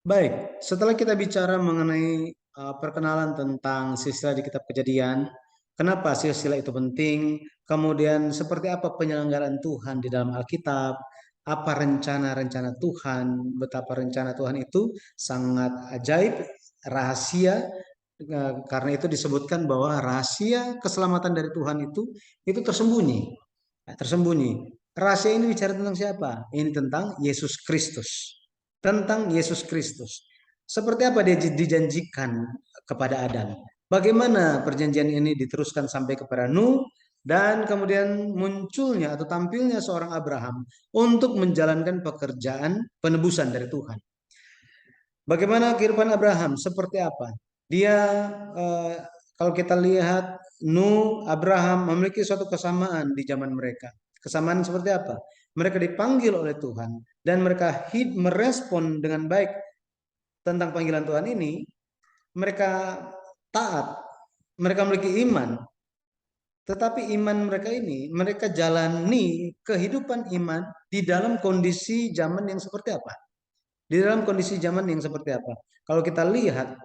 Baik, setelah kita bicara mengenai perkenalan tentang silsilah di Kitab Kejadian, kenapa silsilah itu penting, kemudian seperti apa penyelenggaraan Tuhan di dalam Alkitab, apa rencana-rencana Tuhan, betapa rencana Tuhan itu sangat ajaib, rahasia, karena itu disebutkan bahwa rahasia keselamatan dari Tuhan itu tersembunyi. Tersembunyi. Rahasia ini bicara tentang siapa? Ini tentang Yesus Kristus. Tentang Yesus Kristus. Seperti apa dia dijanjikan kepada Adam? Bagaimana perjanjian ini diteruskan sampai kepada Nuh dan kemudian munculnya atau tampilnya seorang Abraham untuk menjalankan pekerjaan penebusan dari Tuhan. Bagaimana kehidupan Abraham? Seperti apa? Dia eh, kalau kita lihat Nuh, Abraham memiliki suatu kesamaan di zaman mereka. Kesamaan seperti apa? Mereka dipanggil oleh Tuhan dan mereka merespon dengan baik tentang panggilan Tuhan ini. Mereka taat, mereka memiliki iman. Tetapi iman mereka ini, mereka jalani kehidupan iman di dalam kondisi zaman yang seperti apa? Di dalam kondisi zaman yang seperti apa? Kalau kita lihat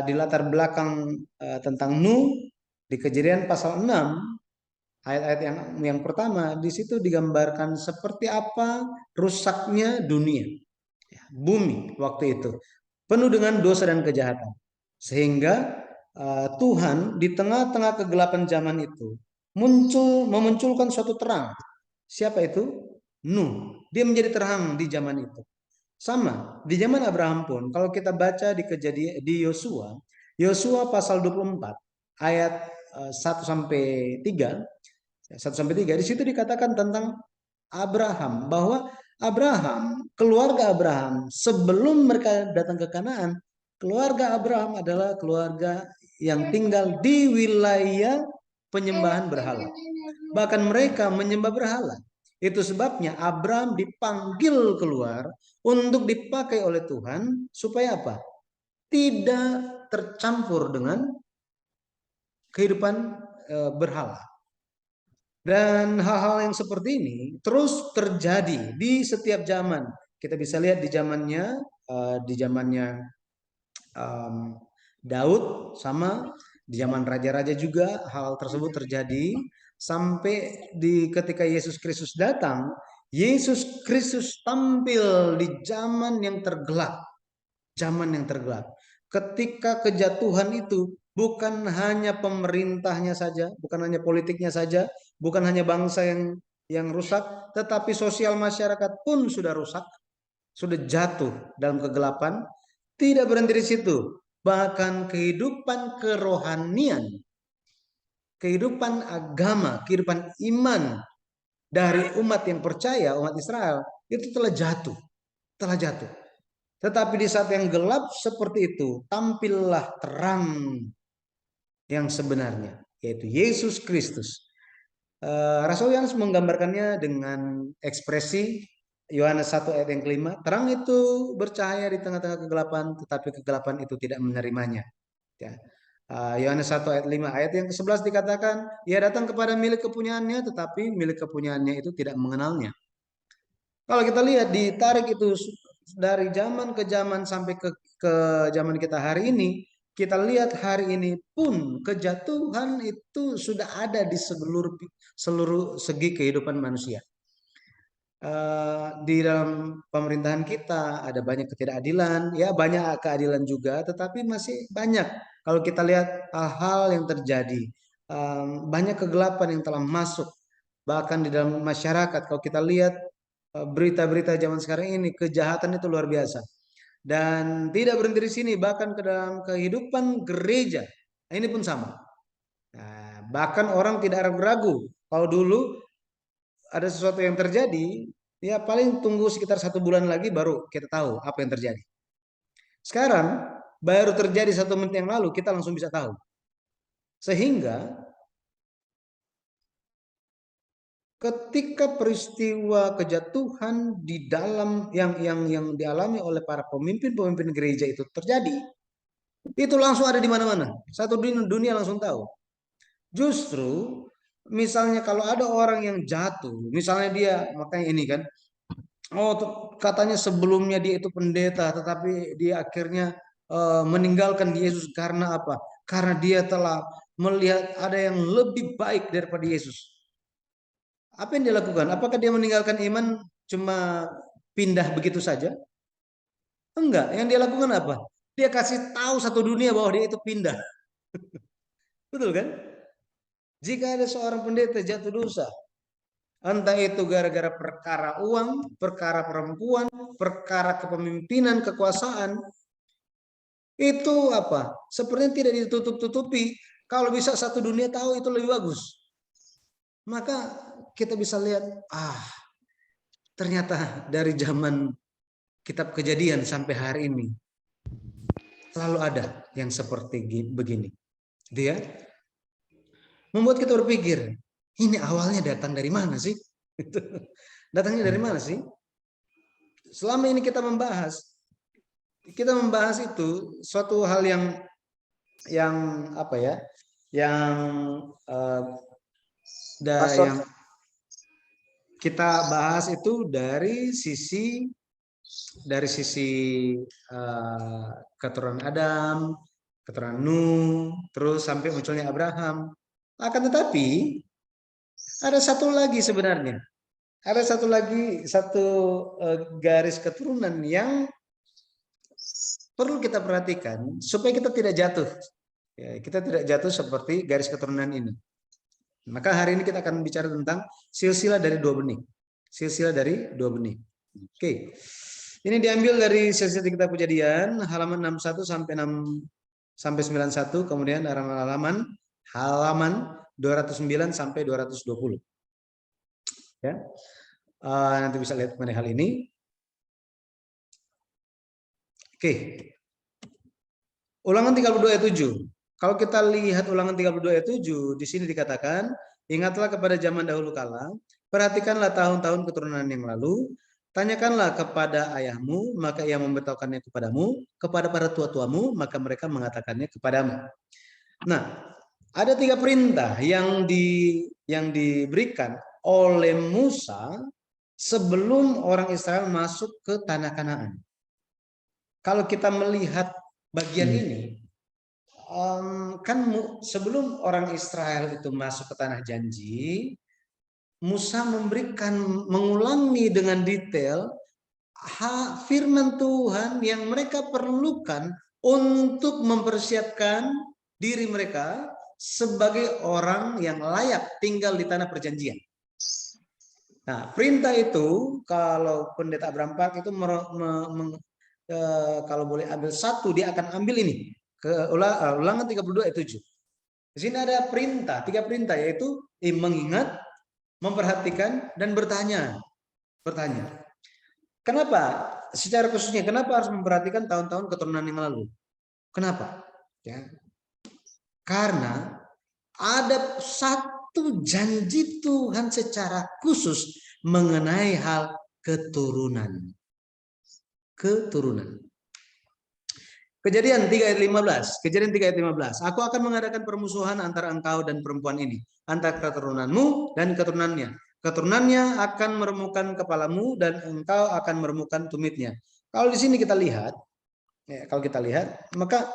di latar belakang tentang Nuh di Kejadian pasal 6 ayat-ayat yang pertama di situ digambarkan seperti apa rusaknya dunia, bumi waktu itu penuh dengan dosa dan kejahatan. Sehingga Tuhan di tengah-tengah kegelapan zaman itu memunculkan suatu terang. Siapa itu? Nuh. Dia menjadi terang di zaman itu. Sama, di zaman Abraham pun kalau kita baca di kejadian di Yosua, Yosua pasal 24 ayat 1 sampai 3, 1 sampai 3 di situ dikatakan tentang Abraham bahwa Abraham, keluarga Abraham sebelum mereka datang ke Kanaan, keluarga Abraham adalah keluarga yang tinggal di wilayah penyembahan berhala. Bahkan mereka menyembah berhala. Itu sebabnya Abraham dipanggil keluar untuk dipakai oleh Tuhan supaya apa? Tidak tercampur dengan kehidupan berhala. Dan hal-hal yang seperti ini terus terjadi di setiap zaman. Kita bisa lihat di zamannya Daud sama di zaman raja-raja juga hal tersebut terjadi sampai di ketika Yesus Kristus datang, Yesus Kristus tampil di zaman yang tergelap, zaman yang tergelap. Ketika kejatuhan itu bukan hanya pemerintahnya saja, bukan hanya politiknya saja, bukan hanya bangsa yang rusak, tetapi sosial masyarakat pun sudah rusak, sudah jatuh dalam kegelapan. Tidak berhenti di situ, bahkan kehidupan kerohanian, kehidupan agama, kehidupan iman dari umat yang percaya, umat Israel itu telah jatuh, telah jatuh. Tetapi di saat yang gelap seperti itu, tampillah terang yang sebenarnya, yaitu Yesus Kristus. Rasul Yohanes menggambarkannya dengan ekspresi Yohanes 1 ayat yang kelima, terang itu bercahaya di tengah-tengah kegelapan, tetapi kegelapan itu tidak menerimanya. Ya. Yohanes 1 ayat 5, ayat yang ke-11 dikatakan, ia datang kepada milik kepunyaannya, tetapi milik kepunyaannya itu tidak mengenalnya. Kalau kita lihat ditarik itu dari zaman ke zaman sampai ke zaman kita hari ini, kita lihat hari ini pun kejatuhan itu sudah ada di seluruh seluruh segi kehidupan manusia. Di dalam pemerintahan kita ada banyak ketidakadilan, ya banyak keadilan juga, tetapi masih banyak kalau kita lihat hal-hal yang terjadi, banyak kegelapan yang telah masuk bahkan di dalam masyarakat. Kalau kita lihat berita-berita zaman sekarang ini, kejahatan itu luar biasa dan tidak berhenti di sini, bahkan ke dalam kehidupan gereja. Nah, ini pun sama. Nah, bahkan orang tidak ragu-ragu. Kalau dulu ada sesuatu yang terjadi, ya paling tunggu sekitar 1 bulan lagi baru kita tahu apa yang terjadi. Sekarang baru terjadi 1 menit yang lalu kita langsung bisa tahu. Sehingga ketika peristiwa kejatuhan di dalam yang dialami oleh para pemimpin-pemimpin gereja itu terjadi, itu langsung ada di mana-mana. Satu dunia langsung tahu. Justru misalnya kalau ada orang yang jatuh, misalnya dia makanya ini kan Katanya sebelumnya dia itu pendeta, tetapi dia akhirnya meninggalkan Yesus karena apa? Karena dia telah melihat ada yang lebih baik daripada Yesus. Apa yang dia lakukan? Apakah dia meninggalkan iman cuma pindah begitu saja? Enggak. Yang dia lakukan apa? Dia kasih tahu satu dunia bahwa dia itu pindah. Betul kan? Jika ada seorang pendeta jatuh dosa, entah itu gara-gara perkara uang, perkara perempuan, perkara kepemimpinan, kekuasaan, itu apa? Sepertinya tidak ditutup-tutupi. Kalau bisa satu dunia tahu itu lebih bagus. Maka kita bisa lihat, ternyata dari zaman kitab Kejadian sampai hari ini selalu ada yang seperti begini. Dia membuat kita berpikir, ini awalnya datang dari mana sih? Datangnya dari mana sih? Selama ini kita membahas itu suatu hal yang apa ya? Yang yang kita bahas itu dari sisi keturunan Adam, keturunan Nuh, terus sampai munculnya Abraham. Akan tetapi ada satu lagi sebenarnya. Ada satu garis keturunan yang perlu kita perhatikan supaya kita tidak jatuh. Ya, kita tidak jatuh seperti garis keturunan ini. Maka hari ini kita akan bicara tentang silsilah dari dua benih. Silsilah dari dua benih. Oke. Ini diambil dari silsilah kitab Kejadian halaman 61 sampai 91, kemudian halaman 209 sampai 220. Ya. Nanti bisa lihat mengenai hal ini. Oke. Ulangan 32 ayat 7. Kalau kita lihat Ulangan 32 ayat 7, di sini dikatakan, ingatlah kepada zaman dahulu kala, perhatikanlah tahun-tahun keturunan yang lalu, tanyakanlah kepada ayahmu, maka ia memberitahukannya kepadamu, kepada para tua-tuamu, maka mereka mengatakannya kepadamu. Nah, ada 3 perintah yang diberikan oleh Musa sebelum orang Israel masuk ke tanah Kanaan. Kalau kita melihat bagian ini, kan sebelum orang Israel itu masuk ke tanah janji, Musa mengulangi dengan detail firman Tuhan yang mereka perlukan untuk mempersiapkan diri mereka sebagai orang yang layak tinggal di tanah perjanjian. Nah, perintah itu kalau pendeta Abraham Park itu kalau boleh ambil satu, dia akan ambil ini ke Ulangan 32 ayat 7. Di sini ada 3 perintah, yaitu mengingat, memperhatikan, dan bertanya. Kenapa? Secara khususnya, kenapa harus memperhatikan tahun-tahun keturunan yang lalu? Kenapa? Ya. Karena ada satu janji Tuhan secara khusus mengenai hal keturunan. Kejadian 3 ayat 15. Kejadian 3 ayat 15. Aku akan mengadakan permusuhan antara engkau dan perempuan ini, antara keturunanmu dan keturunannya. Keturunannya akan meremukkan kepalamu dan engkau akan meremukkan tumitnya. Kalau di sini kita lihat, maka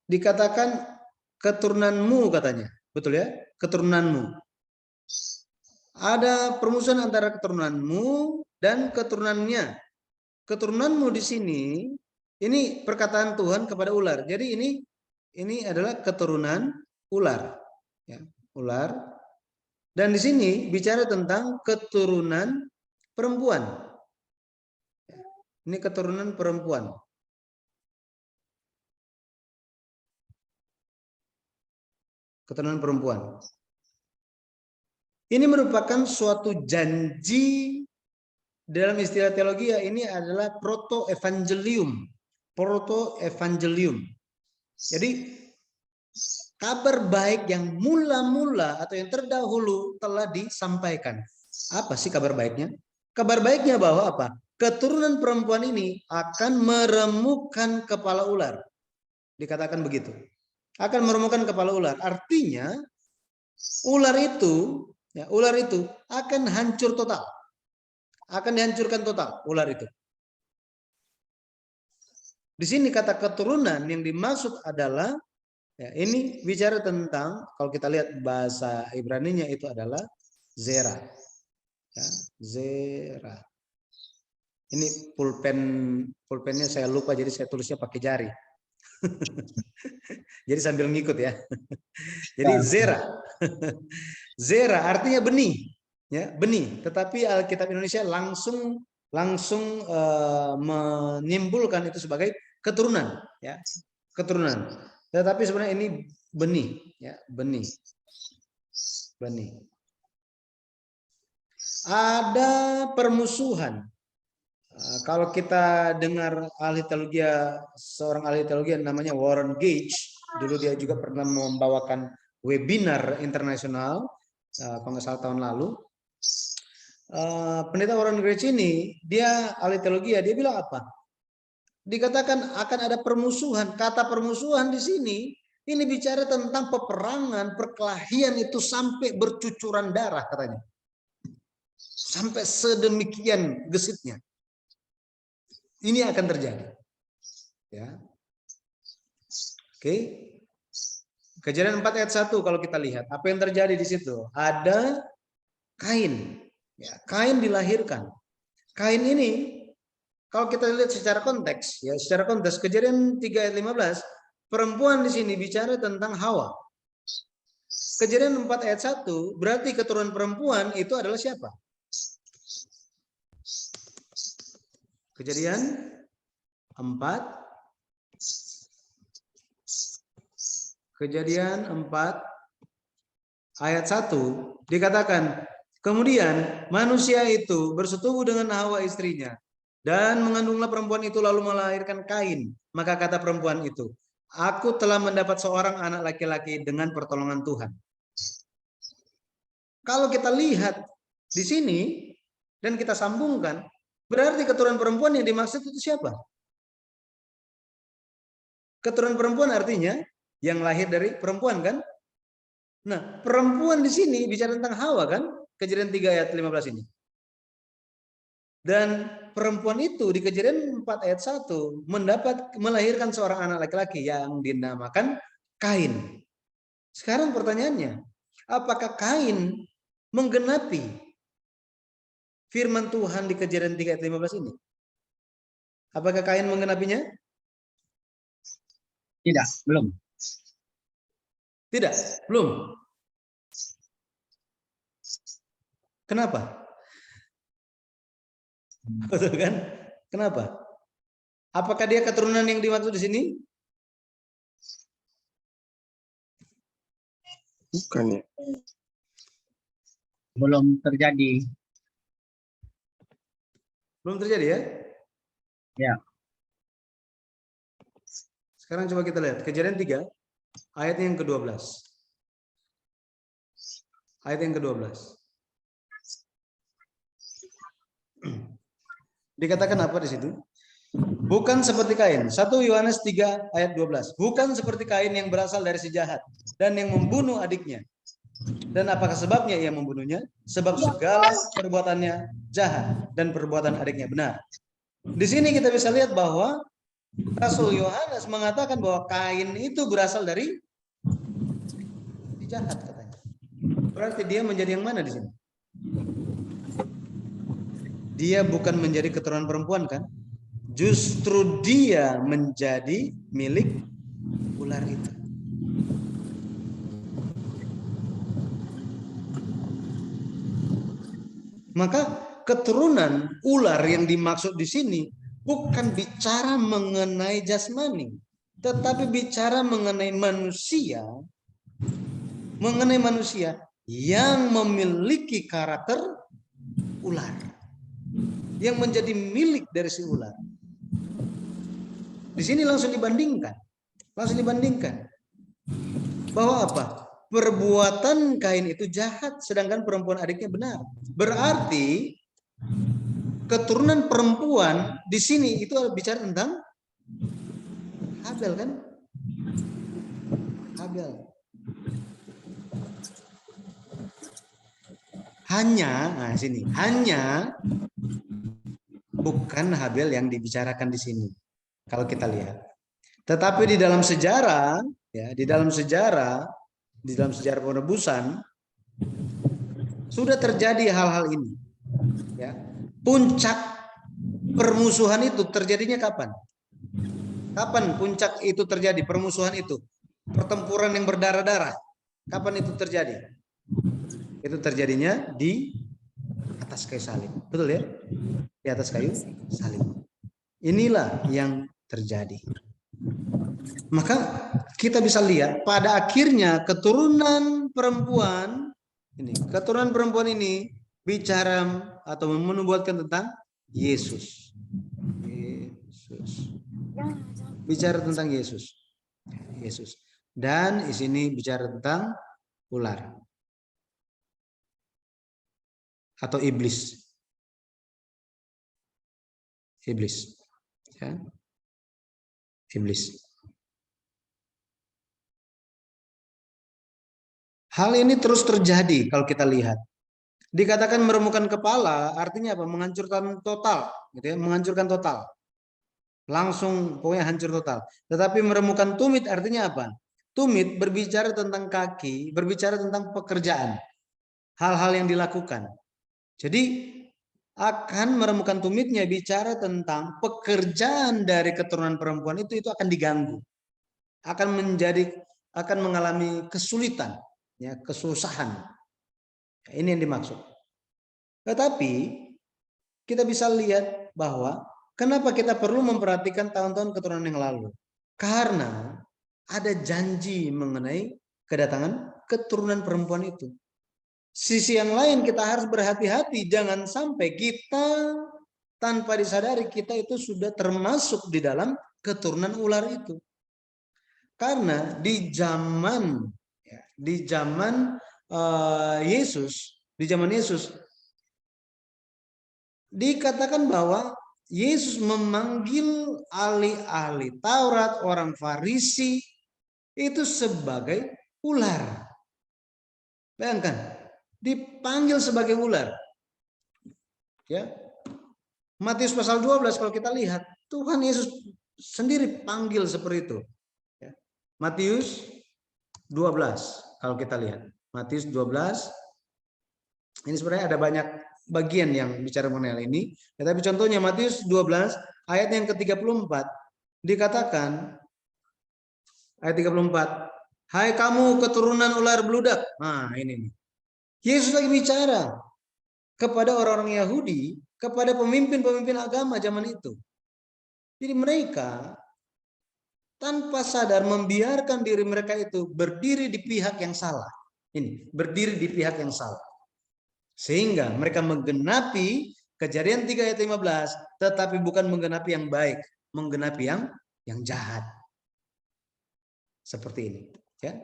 dikatakan keturunanmu katanya, betul ya? Keturunanmu. Ada permusuhan antara keturunanmu dan keturunannya. Keturunanmu di sini, ini perkataan Tuhan kepada ular. Jadi ini adalah keturunan ular, ya, ular. Dan di sini bicara tentang keturunan perempuan. Ini keturunan perempuan. Keturunan perempuan. Ini merupakan suatu janji. Dalam istilah teologi, ini adalah proto-evangelium. Jadi kabar baik yang mula-mula atau yang terdahulu telah disampaikan. Apa sih kabar baiknya? Kabar baiknya bahwa apa? Keturunan perempuan ini akan meremukkan kepala ular. Dikatakan begitu. Akan meremukkan kepala ular. Artinya ular itu akan hancur total. Akan dihancurkan total ular itu. Di sini kata keturunan yang dimaksud adalah, ya, ini bicara tentang, kalau kita lihat bahasa Ibraninya itu adalah zera. Ya, zera. Ini pulpennya saya lupa, jadi saya tulisnya pakai jari. Jadi sambil ngikut ya. Jadi zera. Zera artinya benih, ya, benih. Tetapi Alkitab Indonesia langsung menyimpulkan itu sebagai keturunan, ya, keturunan. Tetapi sebenarnya ini benih, ya, benih. Ada permusuhan. Kalau kita dengar seorang ahli teologi namanya Warren Gage, dulu dia juga pernah membawakan webinar internasional, kalau nggak salah tahun lalu. Pendeta Warren Gage ini, dia ahli teologi, dia bilang apa? Dikatakan akan ada permusuhan. Kata permusuhan di sini, ini bicara tentang peperangan, perkelahian itu sampai bercucuran darah katanya. Sampai sedemikian gesitnya. Ini akan terjadi. Ya. Oke. Kejadian 4 ayat 1 kalau kita lihat, apa yang terjadi di situ? Ada Kain. Ya, Kain dilahirkan. Kain ini kalau kita lihat secara konteks, ya, secara konteks Kejadian 3 ayat 15, perempuan di sini bicara tentang Hawa. Kejadian 4 ayat 1, berarti keturunan perempuan itu adalah siapa? Kejadian 4 ayat 1 dikatakan, kemudian manusia itu bersetubuh dengan Hawa istrinya dan mengandunglah perempuan itu lalu melahirkan Kain. Maka kata perempuan itu, aku telah mendapat seorang anak laki-laki dengan pertolongan Tuhan. Kalau kita lihat di sini dan kita sambungkan, berarti keturunan perempuan yang dimaksud itu siapa? Keturunan perempuan artinya yang lahir dari perempuan kan? Nah, perempuan di sini bicara tentang Hawa kan? Kejadian 3 ayat 15 ini. Dan perempuan itu di Kejadian 4 ayat 1 melahirkan seorang anak laki-laki yang dinamakan Kain. Sekarang pertanyaannya, apakah Kain menggenapi firman Tuhan di Kejadian 3 ayat 15 ini? Apakah Kain menggenapinya? Tidak, belum. Tidak, belum. Kenapa? Betul kan? Kenapa? Apakah dia keturunan yang dimaksud di sini? Bukan ya. Belum terjadi. Belum terjadi ya? Ya. Sekarang coba kita lihat Kejadian 3 ayat yang ke-12. Ayat yang ke-12. Dikatakan apa di situ? Bukan seperti Kain. 1 Yohanes 3 ayat 12. Bukan seperti Kain yang berasal dari si jahat dan yang membunuh adiknya. Dan apakah sebabnya ia membunuhnya? Sebab segala perbuatannya jahat dan perbuatan adiknya benar. Di sini kita bisa lihat bahwa Rasul Yohanes mengatakan bahwa Kain itu berasal dari si jahat katanya. Berarti dia menjadi yang mana di sini? Dia bukan menjadi keturunan perempuan kan? Justru dia menjadi milik ular itu. Maka keturunan ular yang dimaksud di sini bukan bicara mengenai jasmani, tetapi bicara mengenai manusia yang memiliki karakter ular, yang menjadi milik dari si ular. Di sini langsung dibandingkan bahwa apa? Perbuatan Kain itu jahat, sedangkan perempuan adiknya benar. Berarti keturunan perempuan di sini itu bicara tentang Habel kan? Habel. Hanya, nah sini, hanya bukan Habel yang dibicarakan di sini. Kalau kita lihat. Tetapi di dalam sejarah, ya, di dalam sejarah penebusan sudah terjadi hal-hal ini. Ya. Puncak permusuhan itu terjadinya kapan? Kapan puncak itu terjadi, permusuhan itu? Pertempuran yang berdarah-darah. Kapan itu terjadi? Itu terjadinya di atas kayu salib. Betul ya? Di atas kayu salib. Inilah yang terjadi. Maka kita bisa lihat pada akhirnya keturunan perempuan ini bicara atau menubuatkan tentang Yesus. Bicara tentang Yesus. Dan di sini bicara tentang ular atau iblis. Ya. Iblis. Hal ini terus terjadi kalau kita lihat. Dikatakan meremukkan kepala, artinya apa? Menghancurkan total, gitu ya, menghancurkan total. Langsung pokoknya hancur total. Tetapi meremukkan tumit artinya apa? Tumit berbicara tentang kaki, berbicara tentang pekerjaan. Hal-hal yang dilakukan. Jadi akan meremukkan tumitnya bicara tentang pekerjaan dari keturunan perempuan itu akan diganggu. Akan mengalami kesulitan, ya, kesusahan. Ini yang dimaksud. Tetapi kita bisa lihat bahwa kenapa kita perlu memperhatikan tahun-tahun keturunan yang lalu? Karena ada janji mengenai kedatangan keturunan perempuan itu. Sisi yang lain kita harus berhati-hati, jangan sampai kita tanpa disadari kita itu sudah termasuk di dalam keturunan ular itu. Karena di zaman Yesus dikatakan bahwa Yesus memanggil ahli-ahli Taurat, orang Farisi itu sebagai ular. Bayangkan, dipanggil sebagai ular. Ya. Matius pasal 12 kalau kita lihat, Tuhan Yesus sendiri panggil seperti itu. Ya. Matius 12 kalau kita lihat. Matius 12 ini sebenarnya ada banyak bagian yang bicara mengenai hal ini. Tetapi contohnya Matius 12 ayat yang ke-34 dikatakan ayat 34, "Hai kamu keturunan ular beludak." Nah, ini nih. Yesus lagi bicara kepada orang-orang Yahudi, kepada pemimpin-pemimpin agama zaman itu. Jadi mereka tanpa sadar membiarkan diri mereka itu berdiri di pihak yang salah. Ini, berdiri di pihak yang salah. Sehingga mereka menggenapi Kejadian 3 ayat 15, tetapi bukan menggenapi yang baik, menggenapi yang jahat. Seperti ini, ya.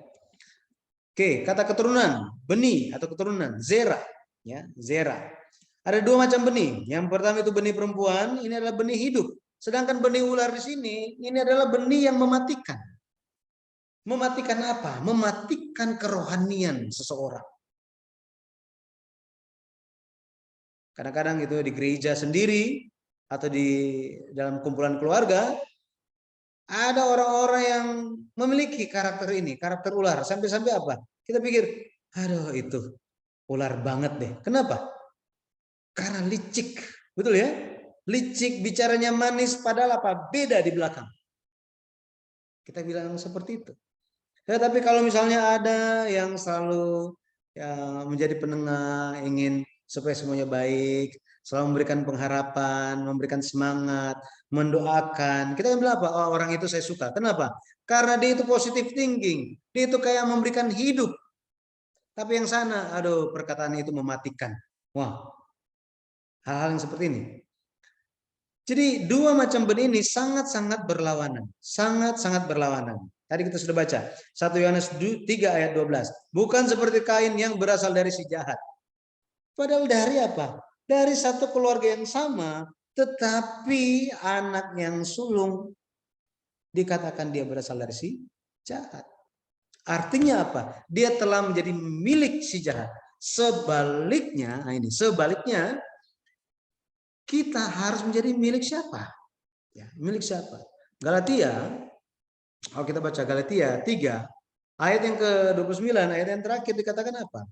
Oke, kata keturunan, benih atau keturunan, zera, ya, zera. Ada dua macam benih. Yang pertama itu benih perempuan, ini adalah benih hidup. Sedangkan benih ular di sini, ini adalah benih yang mematikan. Mematikan apa? Mematikan kerohanian seseorang. Kadang-kadang itu di gereja sendiri atau di dalam kumpulan keluarga ada orang-orang yang memiliki karakter ini, karakter ular. Sampai-sampai apa? Kita pikir, aduh itu ular banget deh. Kenapa? Karena licik, betul ya? Licik, bicaranya manis, padahal apa? Beda di belakang. Kita bilang seperti itu. Ya, tapi kalau misalnya ada yang selalu ya, menjadi penengah, ingin supaya semuanya baik, selalu memberikan pengharapan, memberikan semangat, mendoakan. Kita kan bilang apa? Oh, orang itu saya suka. Kenapa? Karena dia itu positive thinking. Dia itu kayak memberikan hidup. Tapi yang sana, aduh, perkataan itu mematikan. Wah, hal-hal yang seperti ini. Jadi dua macam benih ini sangat-sangat berlawanan. Sangat-sangat berlawanan. Tadi kita sudah baca. 1 Yohanes 3 ayat 12. Bukan seperti Kain yang berasal dari si jahat. Padahal dari apa? Dari satu keluarga yang sama. Tetapi anak yang sulung dikatakan dia berasal dari si jahat. Artinya apa? Dia telah menjadi milik si jahat. Sebaliknya, nah ini sebaliknya, kita harus menjadi milik siapa? Ya, milik siapa? Galatia, kalau kita baca Galatia 3, ayat yang ke-29, ayat yang terakhir dikatakan apa?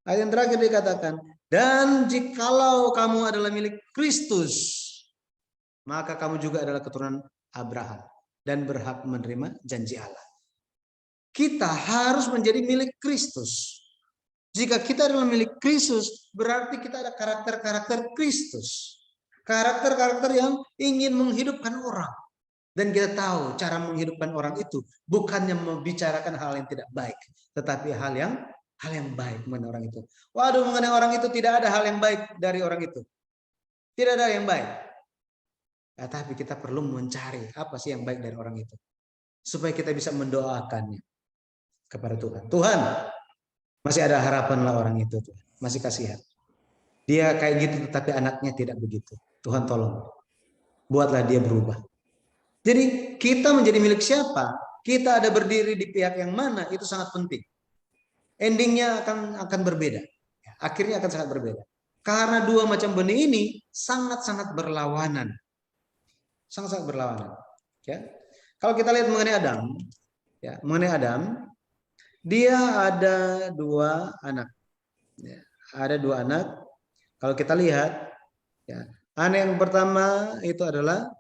Ayat yang terakhir dikatakan, dan jikalau kamu adalah milik Kristus, maka kamu juga adalah keturunan Abraham dan berhak menerima janji Allah. Kita harus menjadi milik Kristus. Jika kita adalah milik Kristus, berarti kita ada karakter-karakter Kristus. Karakter-karakter yang ingin menghidupkan orang. Dan kita tahu cara menghidupkan orang itu bukannya membicarakan hal yang tidak baik, tetapi hal yang baik mengenai orang itu. Waduh, mengenai orang itu tidak ada hal yang baik dari orang itu. Tidak ada yang baik. Ya, tapi kita perlu mencari apa sih yang baik dari orang itu. Supaya kita bisa mendoakannya kepada Tuhan. Tuhan, masih ada harapan lah orang itu. Tuhan. Masih kasihan. Dia kayak gitu tetapi anaknya tidak begitu. Tuhan tolong. Buatlah dia berubah. Jadi kita menjadi milik siapa? Kita ada berdiri di pihak yang mana? Itu sangat penting. Endingnya akan berbeda. Akhirnya akan sangat berbeda. Karena dua macam benih ini sangat-sangat berlawanan. Sangat-sangat berlawanan. Ya. Kalau kita lihat mengenai Adam, ya, mengenai Adam, dia ada dua anak. Ya, ada dua anak. Kalau kita lihat, ya, anak yang pertama itu adalah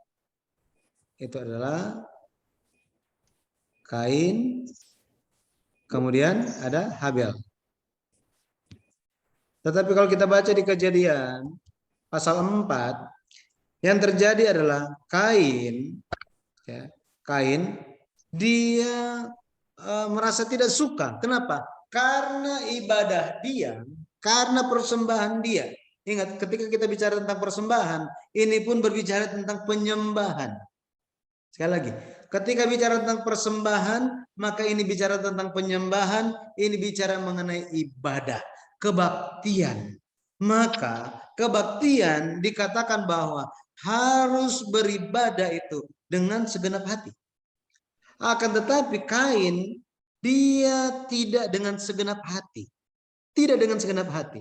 Kain, kemudian ada Habel. Tetapi kalau kita baca di Kejadian pasal 4, yang terjadi adalah Kain, ya, Kain dia merasa tidak suka. Kenapa? Karena ibadah dia, karena persembahan dia. Ingat, ketika kita bicara tentang persembahan, ini pun berbicara tentang penyembahan. Sekali lagi, ketika bicara tentang persembahan, maka ini bicara tentang penyembahan, ini bicara mengenai ibadah, kebaktian. Maka kebaktian dikatakan bahwa harus beribadah itu dengan segenap hati. Akan tetapi Kain, dia tidak dengan segenap hati. Tidak dengan segenap hati.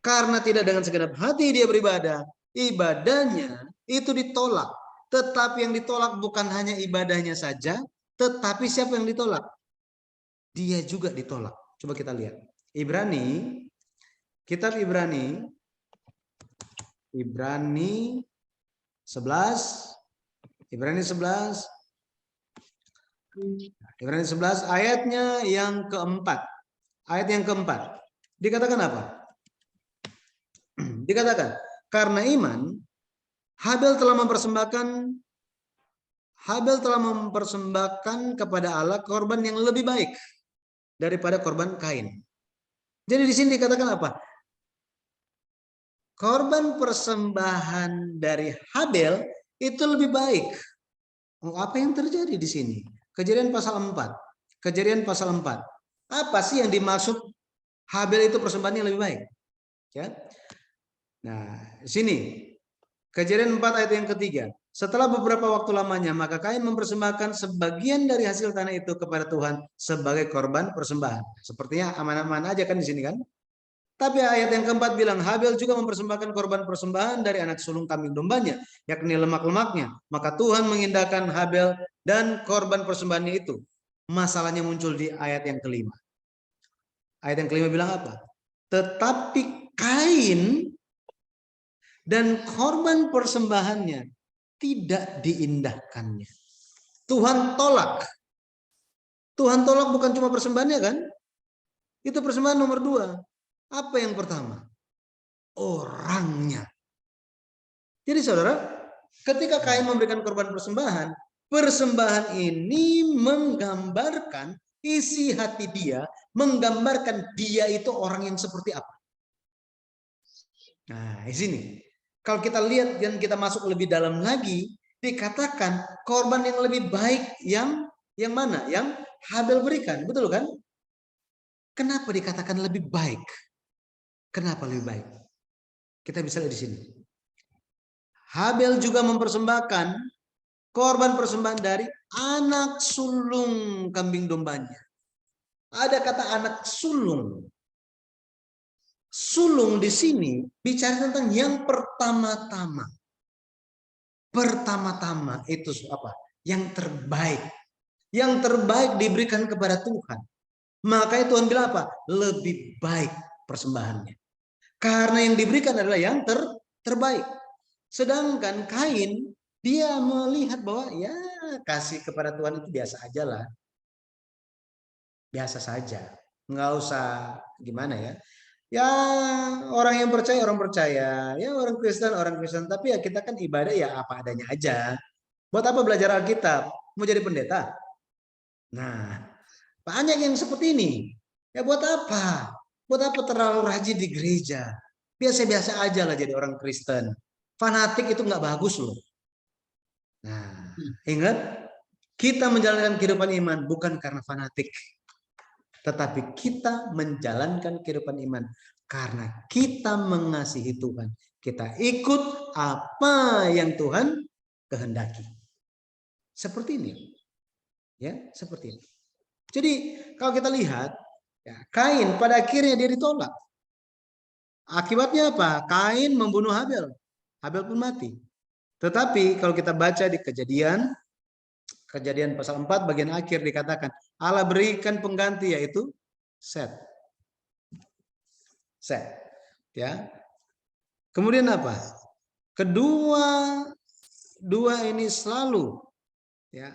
Karena tidak dengan segenap hati dia beribadah, ibadahnya itu ditolak. Tetapi yang ditolak bukan hanya ibadahnya saja, tetapi siapa yang ditolak? Dia juga ditolak. Coba kita lihat. Kitab Ibrani 11 ayatnya yang keempat. Ayat yang keempat. Dikatakan apa? Dikatakan, karena iman Habel telah mempersembahkan kepada Allah korban yang lebih baik daripada korban Kain. Jadi di sini dikatakan apa? Korban persembahan dari Habel itu lebih baik. Apa yang terjadi di sini? Kejadian pasal 4. Apa sih yang dimaksud Habel itu persembahannya lebih baik? Ya. Nah, sini Kejadian 4 ayat yang ketiga. Setelah beberapa waktu lamanya, maka Kain mempersembahkan sebagian dari hasil tanah itu kepada Tuhan sebagai korban persembahan. Sepertinya aman-aman aja kan di sini kan? Tapi ayat yang keempat bilang Habel juga mempersembahkan korban persembahan dari anak sulung kambing dombanya, yakni lemak-lemaknya. Maka Tuhan mengindahkan Habel dan korban persembahannya itu. Masalahnya muncul di ayat yang kelima. Ayat yang kelima bilang apa? Tetapi Kain dan korban persembahannya tidak diindahkannya. Tuhan tolak. Tuhan tolak bukan cuma persembahannya kan? Itu persembahan nomor 2. Apa yang pertama? Orangnya. Jadi saudara, ketika Kain memberikan korban persembahan, persembahan ini menggambarkan isi hati dia, menggambarkan dia itu orang yang seperti apa. Nah, di sini. Kalau kita lihat dan kita masuk lebih dalam lagi, dikatakan korban yang lebih baik yang mana? Yang Habel berikan, betul kan? Kenapa dikatakan lebih baik? Kenapa lebih baik? Kita bisa lihat di sini. Habel juga mempersembahkan korban persembahan dari anak sulung kambing dombanya. Ada kata anak sulung. Sulung di sini bicara tentang yang pertama-tama. Pertama-tama itu apa? Yang terbaik. Yang terbaik diberikan kepada Tuhan. Makanya Tuhan bilang apa? Lebih baik persembahannya. Karena yang diberikan adalah yang terbaik. Sedangkan Kain, dia melihat bahwa ya kasih kepada Tuhan itu biasa aja lah. Biasa saja. Nggak usah gimana ya. Ya orang yang percaya orang percaya, ya orang Kristen, tapi ya kita kan ibadah ya apa adanya aja. Buat apa belajar Alkitab? Mau jadi pendeta? Nah, banyak yang seperti ini. Ya buat apa? Buat apa terlalu rajin di gereja? Biasa-biasa aja lah jadi orang Kristen. Fanatik itu nggak bagus loh. Nah, ingat kita menjalankan kehidupan iman bukan karena fanatik, tetapi kita menjalankan kehidupan iman karena kita mengasihi Tuhan. Kita ikut apa yang Tuhan kehendaki. Seperti ini. Ya, seperti ini. Jadi, kalau kita lihat, ya, Kain pada akhirnya dia ditolak. Akibatnya apa? Kain membunuh Habel. Habel pun mati. Tetapi kalau kita baca di Kejadian pasal 4 bagian akhir dikatakan Allah berikan pengganti yaitu Set. Set. Ya. Kemudian apa? Dua ini selalu ya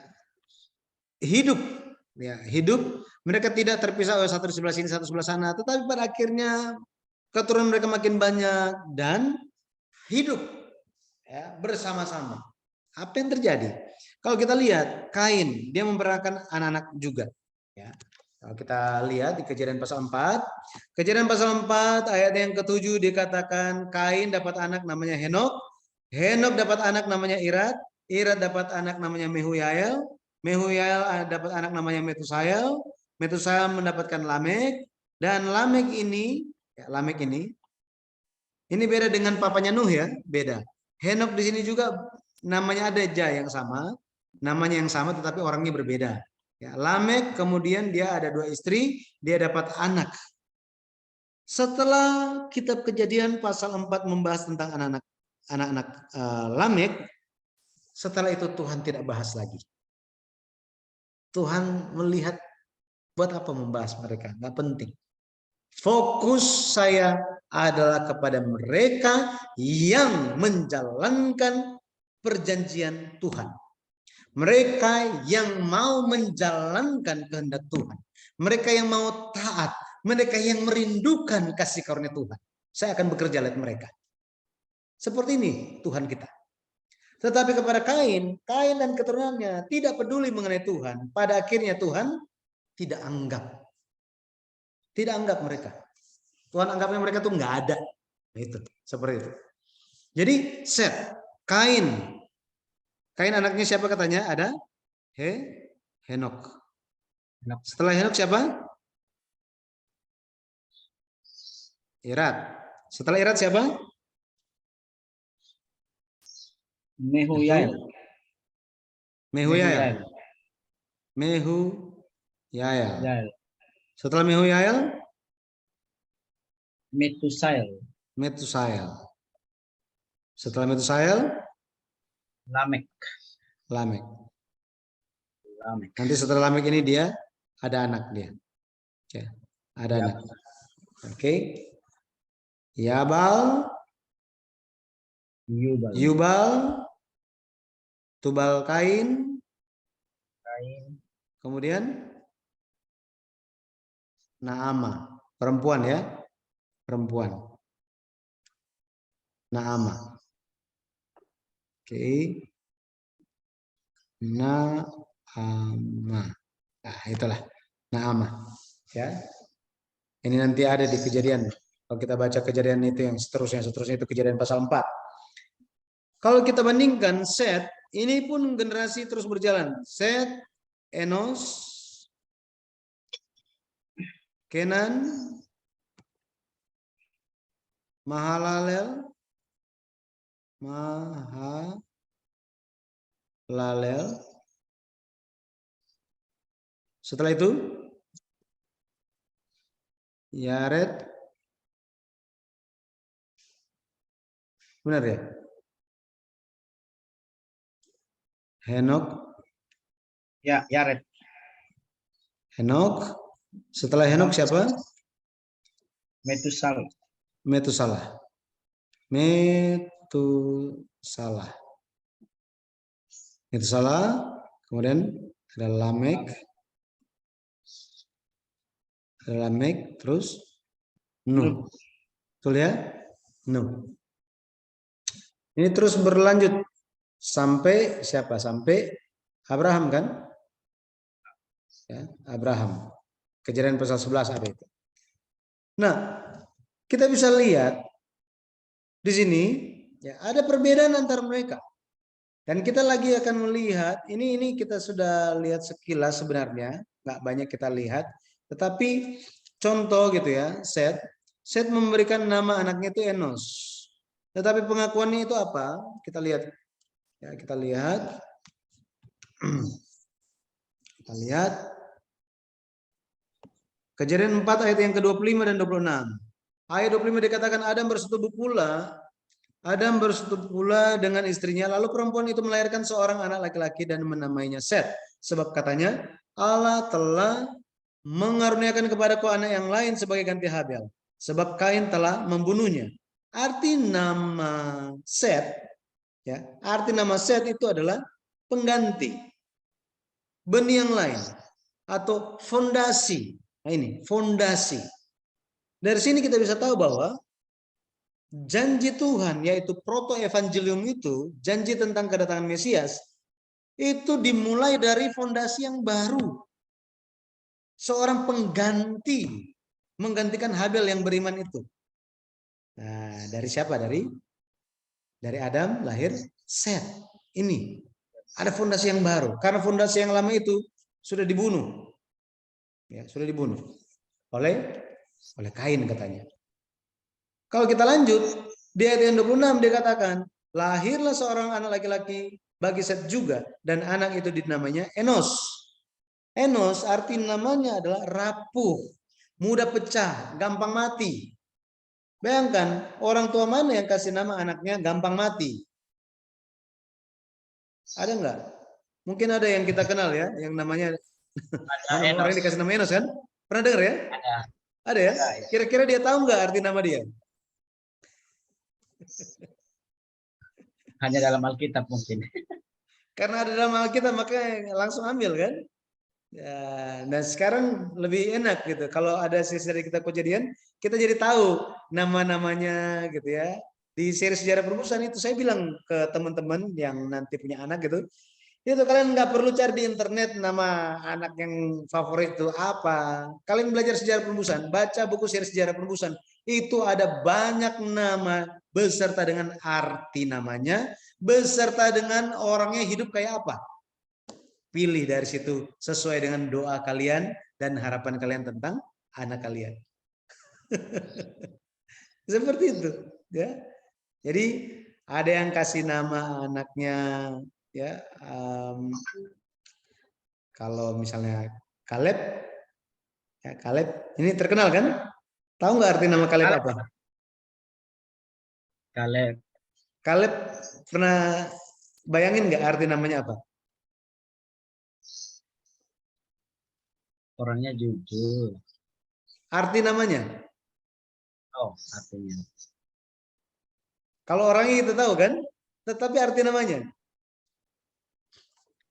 hidup mereka tidak terpisah oleh satu di sebelah sini satu sebelah sana, tetapi pada akhirnya keturunan mereka makin banyak dan hidup ya bersama-sama. Apa yang terjadi? Kalau kita lihat Kain, dia memperanakan anak-anak juga ya. Kalau kita lihat di Kejadian pasal 4, Kejadian pasal 4 ayat yang ke-7 dikatakan Kain dapat anak namanya Henok, Henok dapat anak namanya Irad, Irad dapat anak namanya Mehuyael, Mehuyael dapat anak namanya Metusael, Metusael mendapatkan Lamek, dan Lamek ini ini beda dengan papanya Nuh ya, beda. Henok di sini juga namanya ada yang sama, namanya yang sama tetapi orangnya berbeda. Ya, Lamek kemudian dia ada 2 istri, dia dapat anak. Setelah kitab Kejadian pasal 4 membahas tentang anak-anak Lamek, setelah itu Tuhan tidak bahas lagi. Tuhan melihat buat apa membahas mereka, nggak penting. Fokus saya adalah kepada mereka yang menjalankan perjanjian Tuhan. Mereka yang mau menjalankan kehendak Tuhan. Mereka yang mau taat. Mereka yang merindukan kasih karunia Tuhan. Saya akan bekerja lihat mereka. Seperti ini Tuhan kita. Tetapi kepada Kain dan keturunannya tidak peduli mengenai Tuhan. Pada akhirnya Tuhan tidak anggap. Tidak anggap mereka. Tuhan anggapnya mereka tuh nggak ada. Itu seperti itu. Jadi Set, Kain anaknya siapa katanya? Ada Henok. Setelah Henok siapa? Irad. Setelah Irad siapa? Mehuyael. Mehuyael. Setelah Mehuyael? Metusael. Setelah Metusael? Lamek. Nanti setelah Lamek ini dia ada anak dia. Ya, ada anak. Oke. Yabal, Yubal, Tubal Kain, kemudian Naama, perempuan ya, perempuan. Naama. Oke. Naama. Nah, itulah Naama. Ya. Ini nanti ada di Kejadian. Kalau kita baca Kejadian itu yang seterusnya itu Kejadian pasal 4. Kalau kita bandingkan Set, ini pun generasi terus berjalan. Set, Enos, Kenan, Mahalalel. Setelah itu Yared. Benar ya? Henok. Ya, Yared. Henok. Setelah Henok siapa? Metusal. Metusalah. Metusalah. Metusalah. Kemudian ada Lamek. Ada Lamek. Terus Nuh. Betul ya? Nuh. Ini terus berlanjut sampai siapa? Sampai Abraham kan? Ya, Abraham. Kejadian pasal 11 ada itu. Nah, kita bisa lihat di sini ya ada perbedaan antara mereka. Dan kita lagi akan melihat ini kita sudah lihat sekilas sebenarnya, nggak banyak kita lihat, tetapi contoh gitu ya, Set memberikan nama anaknya itu Enos. Tetapi pengakuannya itu apa? Kita lihat. Ya, kita lihat. Kita lihat Kejadian 4 ayat yang ke-25 dan 26. Ayat 25 dikatakan Adam bersetubuh pula dengan istrinya, lalu perempuan itu melahirkan seorang anak laki-laki dan menamainya Set. Sebab katanya, Allah telah mengaruniakan kepadaku anak yang lain sebagai ganti Habel. Sebab Kain telah membunuhnya. Arti nama Set, ya, arti nama Set itu adalah pengganti. Benih yang lain atau fondasi. Nah ini, fondasi. Dari sini kita bisa tahu bahwa janji Tuhan, yaitu proto-evangelium itu, janji tentang kedatangan Mesias, itu dimulai dari fondasi yang baru. Seorang pengganti, menggantikan Habel yang beriman itu. Nah, dari siapa? Dari Adam lahir Set. Ini, ada fondasi yang baru. Karena fondasi yang lama itu sudah dibunuh. Ya, sudah dibunuh oleh Kain katanya. Kalau kita lanjut di ayat yang 26 dikatakan, lahirlah seorang anak laki-laki bagi Set juga dan anak itu dinamanya Enos. Enos arti namanya adalah rapuh, mudah pecah, gampang mati. Bayangkan orang tua mana yang kasih nama anaknya gampang mati? Ada enggak? Mungkin ada yang kita kenal ya, yang namanya orang yang dikasih nama Enos kan? Pernah dengar ya? Ada ya? Kira-kira dia tahu nggak arti nama dia? Hanya dalam Alkitab mungkin. Karena ada dalam Alkitab makanya langsung ambil kan? Ya, dan sekarang lebih enak gitu. Kalau ada sesi dari kita kejadian, kita jadi tahu nama-namanya gitu ya. Di seri sejarah perubusan itu saya bilang ke teman-teman yang nanti punya anak gitu, itu kalian nggak perlu cari di internet nama anak yang favorit itu apa. Kalian belajar sejarah perubusan, baca buku seri sejarah perubusan. Itu ada banyak nama beserta dengan arti namanya, beserta dengan orangnya hidup kayak apa. Pilih dari situ sesuai dengan doa kalian dan harapan kalian tentang anak kalian. Seperti itu, ya. Jadi ada yang kasih nama anaknya, ya. Kalau misalnya Kaleb, ya Kaleb, ini terkenal kan? Tahu nggak arti nama Kaleb apa? Kaleb. Kaleb pernah bayangin nggak arti namanya apa? Orangnya jujur. Arti namanya? Oh, artinya. Kalau orangnya kita tahu kan? Tetapi arti namanya?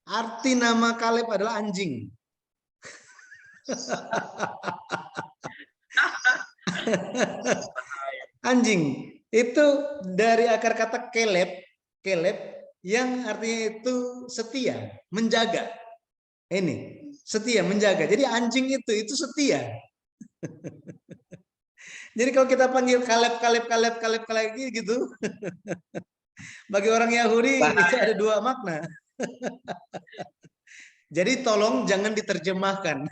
Arti nama Kaleb adalah anjing. Anjing. Itu dari akar kata keleb yang artinya itu setia, menjaga. Ini, setia, menjaga. Jadi anjing itu setia. Jadi kalau kita panggil Kaleb gitu, bagi orang Yahudi itu ada dua makna. Jadi tolong jangan diterjemahkan.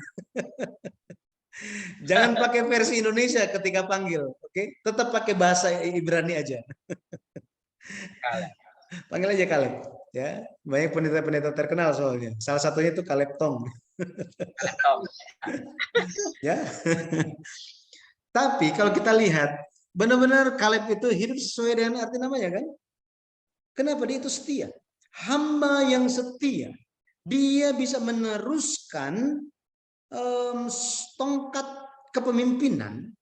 Jangan pakai versi Indonesia ketika panggil, oke? Tetap pakai bahasa Ibrani aja. Kaleb. Panggil aja Kaleb, ya. Banyak pendeta-pendeta terkenal soalnya. Salah satunya itu Kaleb Tong. Kaleb. Ya. Tapi kalau kita lihat, benar-benar Kaleb itu hidup sesuai dengan arti namanya kan? Kenapa dia itu setia? Hamba yang setia. Dia bisa meneruskan tongkat kepemimpinan.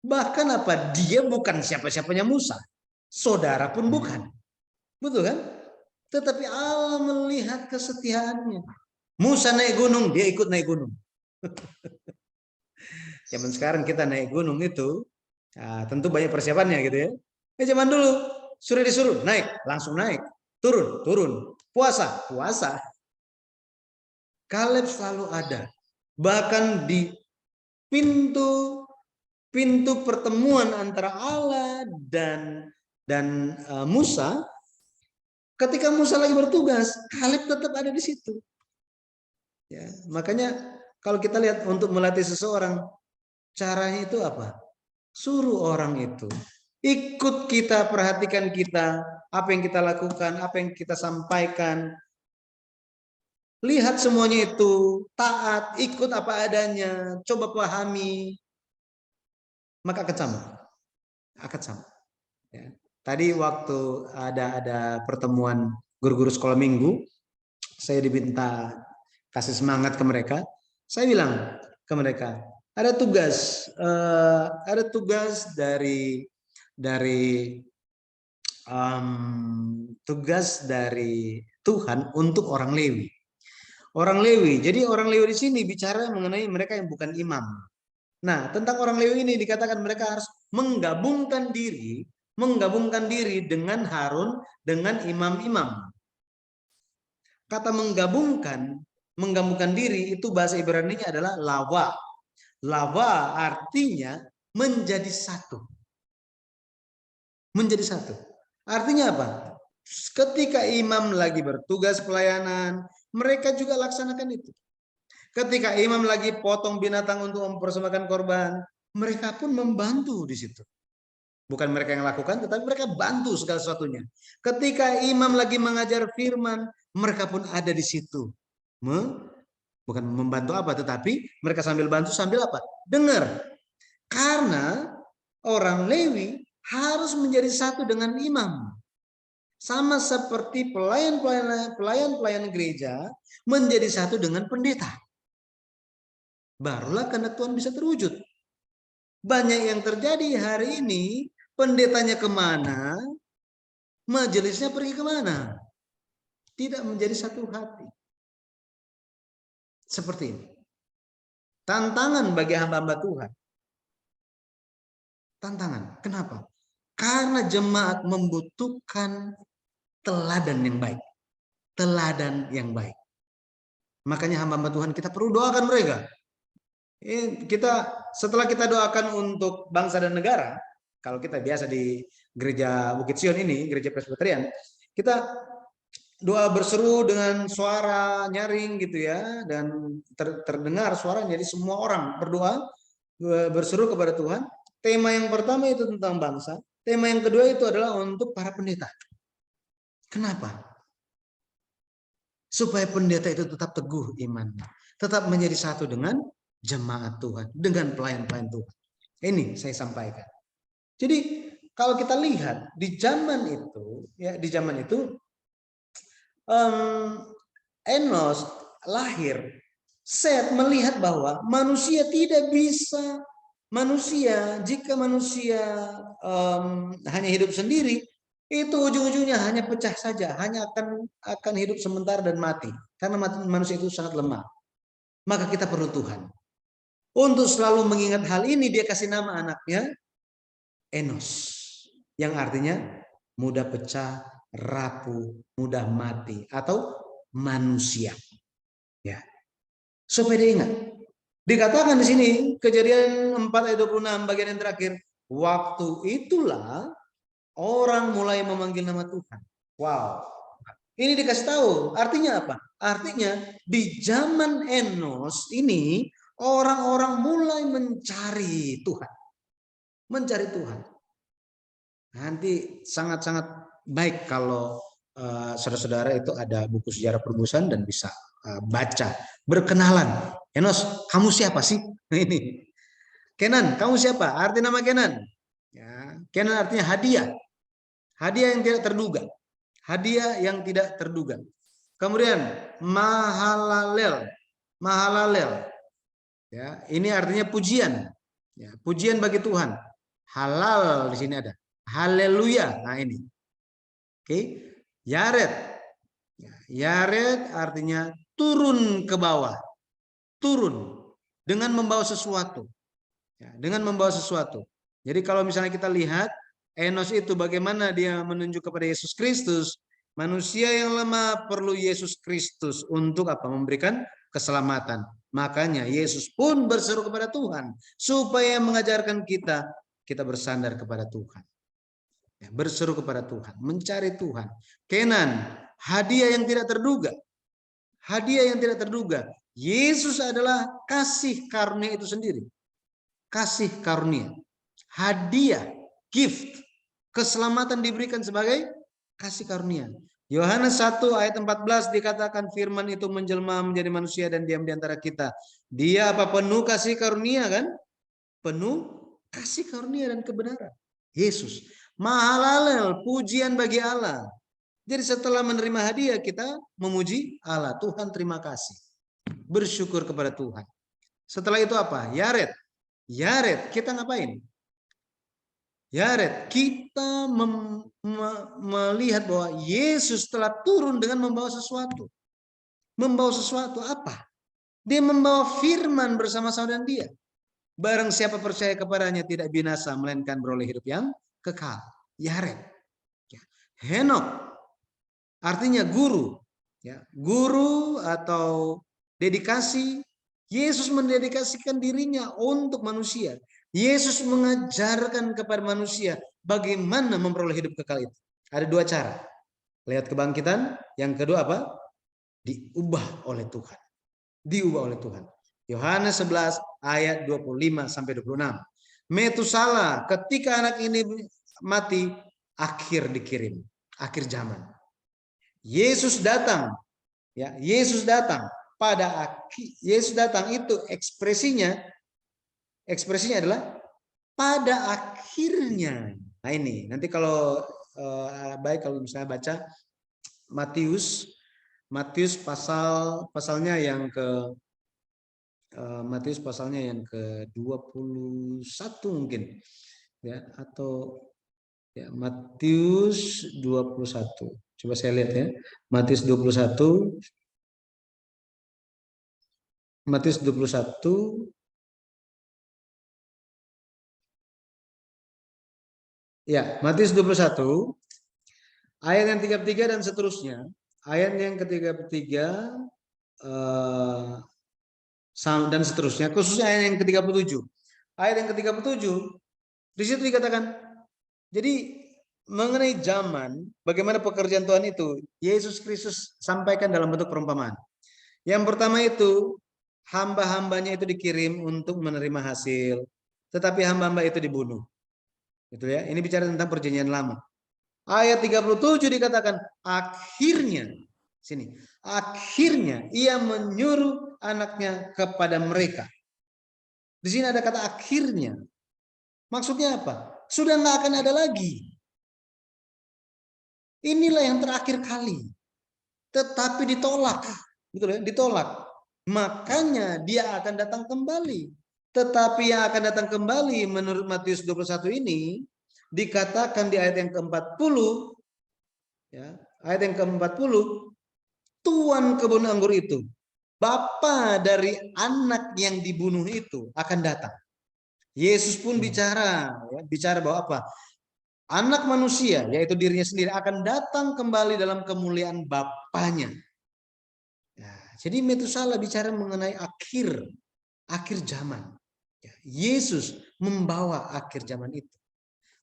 Bahkan apa? Dia bukan siapa-siapanya Musa. Saudara pun bukan. Betul kan? Tetapi Allah melihat kesetiaannya. Musa naik gunung, dia ikut naik gunung. Zaman sekarang kita naik gunung itu, tentu banyak persiapannya gitu ya. Zaman dulu, sudah disuruh naik, langsung naik. Turun, turun. Puasa, puasa. Kaleb selalu ada. Bahkan di pintu pertemuan antara Allah dan Musa, ketika Musa lagi bertugas, Kaleb tetap ada di situ. Ya, makanya kalau kita lihat untuk melatih seseorang, caranya itu apa? Suruh orang itu ikut kita, perhatikan kita, apa yang kita lakukan, apa yang kita sampaikan. Lihat semuanya itu, taat, ikut apa adanya, coba pahami, maka akan sama. Akan sama. Ya. Tadi waktu ada pertemuan guru-guru sekolah minggu, saya diminta kasih semangat ke mereka. Saya bilang ke mereka, ada tugas tugas dari Tuhan untuk orang Lewi. Orang Lewi. Jadi orang Lewi di sini bicara mengenai mereka yang bukan imam. Nah, tentang orang Lewi ini dikatakan mereka harus menggabungkan diri dengan Harun, dengan imam-imam. Kata menggabungkan diri itu bahasa Ibrani-nya adalah lawa. Lawa artinya menjadi satu. Menjadi satu. Artinya apa? Ketika imam lagi bertugas pelayanan, mereka juga laksanakan itu. Ketika imam lagi potong binatang untuk mempersembahkan korban, mereka pun membantu di situ. Bukan mereka yang lakukan, tetapi mereka bantu segala sesuatunya. Ketika imam lagi mengajar firman, mereka pun ada di situ. Bukan membantu apa, tetapi mereka sambil bantu, sambil apa? Dengar. Karena orang Lewi harus menjadi satu dengan imam. Sama seperti pelayan gereja menjadi satu dengan pendeta. Barulah kehendak Tuhan bisa terwujud. Banyak yang terjadi hari ini, pendetanya kemana, majelisnya pergi kemana. Tidak menjadi satu hati. Seperti ini. Tantangan bagi hamba-hamba Tuhan. Tantangan. Kenapa? Karena jemaat membutuhkan teladan yang baik. Teladan yang baik. Makanya hamba-hamba Tuhan kita perlu doakan mereka. Setelah kita doakan untuk bangsa dan negara, kalau kita biasa di gereja Bukit Sion ini, gereja Presbyterian, kita doa berseru dengan suara nyaring gitu ya, dan terdengar suaranya, jadi semua orang berdoa berseru kepada Tuhan. Tema yang pertama itu tentang bangsa, tema yang kedua itu adalah untuk para pendeta. Kenapa? Supaya pendeta itu tetap teguh imannya, tetap menjadi satu dengan jemaat Tuhan, dengan pelayan-pelayan Tuhan. Ini saya sampaikan. Jadi kalau kita lihat di zaman itu, Enos lahir, Set melihat bahwa jika manusia hanya hidup sendiri, itu ujung-ujungnya hanya pecah saja, hanya akan hidup sebentar dan mati, karena manusia itu sangat lemah. Maka kita perlu Tuhan. Untuk selalu mengingat hal ini, dia kasih nama anaknya Enos, yang artinya mudah pecah, rapuh, mudah mati, atau manusia. Ya, supaya dia ingat. Dikatakan di sini Kejadian 4 ayat 26 bagian yang terakhir, waktu itulah orang mulai memanggil nama Tuhan. Wow. Ini dikasih tahu, artinya apa? Artinya di zaman Enos ini orang-orang mulai mencari Tuhan. Mencari Tuhan. Nanti sangat-sangat baik kalau saudara-saudara itu ada buku sejarah perubusan dan bisa baca. Berkenalan. Enos, kamu siapa sih? Ini. Kenan, kamu siapa? Arti nama Kenan. Ya, Kenan artinya hadiah. Hadiah yang tidak terduga. Hadiah yang tidak terduga. Kemudian Mahalalel. Mahalalel. Ya, ini artinya pujian. Ya, pujian bagi Tuhan. Halal di sini ada. Haleluya. Nah ini. Oke. Yaret. Ya, Yaret artinya turun ke bawah. Turun dengan membawa sesuatu. Ya, dengan membawa sesuatu. Jadi kalau misalnya kita lihat Enos itu bagaimana dia menunjuk kepada Yesus Kristus, manusia yang lemah perlu Yesus Kristus untuk apa? Memberikan keselamatan. Makanya Yesus pun berseru kepada Tuhan supaya mengajarkan kita bersandar kepada Tuhan. Ya, berseru kepada Tuhan, mencari Tuhan. Kenan, hadiah yang tidak terduga. Hadiah yang tidak terduga. Yesus adalah kasih karunia itu sendiri. Kasih karunia, hadiah, gift, keselamatan diberikan sebagai kasih karunia. Yohanes 1 ayat 14 dikatakan firman itu menjelma menjadi manusia dan diam di antara kita. Dia apa? Penuh kasih karunia kan? Penuh kasih karunia dan kebenaran. Yesus. Mahalalel, pujian bagi Allah. Jadi setelah menerima hadiah kita memuji Allah. Tuhan terima kasih. Bersyukur kepada Tuhan. Setelah itu apa? Yaret. Yaret, kita ngapain? Yaret, kita melihat bahwa Yesus telah turun dengan membawa sesuatu. Membawa sesuatu apa? Dia membawa firman bersama-sama dengan dia. Barang siapa percaya kepadanya tidak binasa, melainkan beroleh hidup yang kekal. Yaret. Henok, artinya guru. Ya, guru atau dedikasi. Yesus mendedikasikan dirinya untuk manusia. Yesus mengajarkan kepada manusia bagaimana memperoleh hidup kekal itu. Ada dua cara. Lihat kebangkitan. Yang kedua apa? Diubah oleh Tuhan. Diubah oleh Tuhan. Yohanes 11 ayat 25 sampai 26. Metusala, ketika anak ini mati, akhir dikirim. Akhir zaman. Yesus datang. Ya, Yesus datang. Yesus datang itu ekspresinya adalah pada akhirnya. Nah ini nanti kalau baik kalau misalnya baca Matius pasalnya yang ke Matius pasalnya yang ke-21 mungkin ya, atau ya, Matius 21. Coba saya lihat ya. Matius 21. Matius 21. Ya, Matius 21 ayat yang 33 dan seterusnya. Ayat yang ke-33 dan seterusnya, khususnya ayat yang ke-37. Ayat yang ke-37 di situ dikatakan, jadi mengenai zaman bagaimana pekerjaan Tuhan itu, Yesus Kristus sampaikan dalam bentuk perumpamaan. Yang pertama itu hamba-hambanya itu dikirim untuk menerima hasil, tetapi hamba-hamba itu dibunuh. Itu ya. Ini bicara tentang perjanjian lama. Ayat 37 dikatakan akhirnya sini. Akhirnya ia menyuruh anaknya kepada mereka. Di sini ada kata akhirnya. Maksudnya apa? Sudah nggak akan ada lagi. Inilah yang terakhir kali. Tetapi ditolak. Betul ya? Ditolak. Makanya dia akan datang kembali. Tetapi yang akan datang kembali menurut Matius 21 ini dikatakan di ayat yang ke-40 ya, ayat yang ke-40, tuan kebun anggur itu, bapa dari anak yang dibunuh itu akan datang. Yesus pun bicara ya, bicara bahwa apa? Anak manusia yaitu dirinya sendiri akan datang kembali dalam kemuliaan Bapaknya. Ya, jadi Metusala bicara mengenai akhir zaman. Ya, Yesus membawa akhir zaman itu.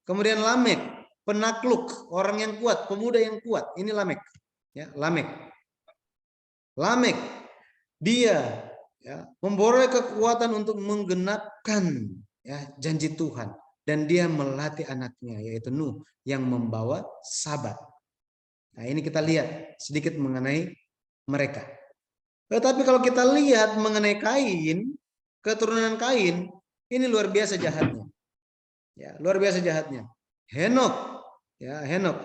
Kemudian Lamek, penakluk, orang yang kuat, pemuda yang kuat. Ini Lamek. Ya, Lamek. Lamek, dia ya, memperoleh kekuatan untuk menggenapkan ya, janji Tuhan. Dan dia melatih anaknya, yaitu Nuh, yang membawa Sabat. Nah ini kita lihat sedikit mengenai mereka. Tetapi kalau kita lihat mengenai Kain, keturunan Kain, Ini luar biasa jahatnya. Ya, luar biasa jahatnya. Henok, ya Henok.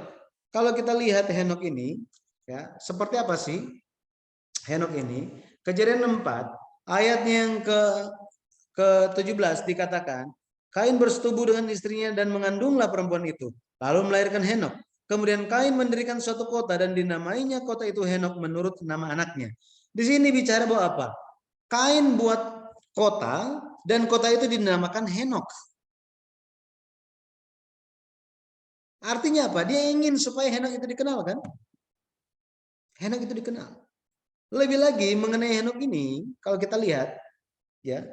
Kalau kita lihat Henok ini, ya seperti apa sih Henok ini? Kejadian 4 ayatnya yang ke-17 dikatakan, Kain bersetubuh dengan istrinya dan mengandunglah perempuan itu, lalu melahirkan Henok. Kemudian Kain mendirikan suatu kota dan dinamainya kota itu Henok menurut nama anaknya. Di sini bicara bahwa apa? Kain buat kota dan kota itu dinamakan Henok. Artinya apa? Dia ingin supaya Henok itu dikenal kan? Henok itu dikenal. Lebih lagi mengenai Henok ini, kalau kita lihat, ya,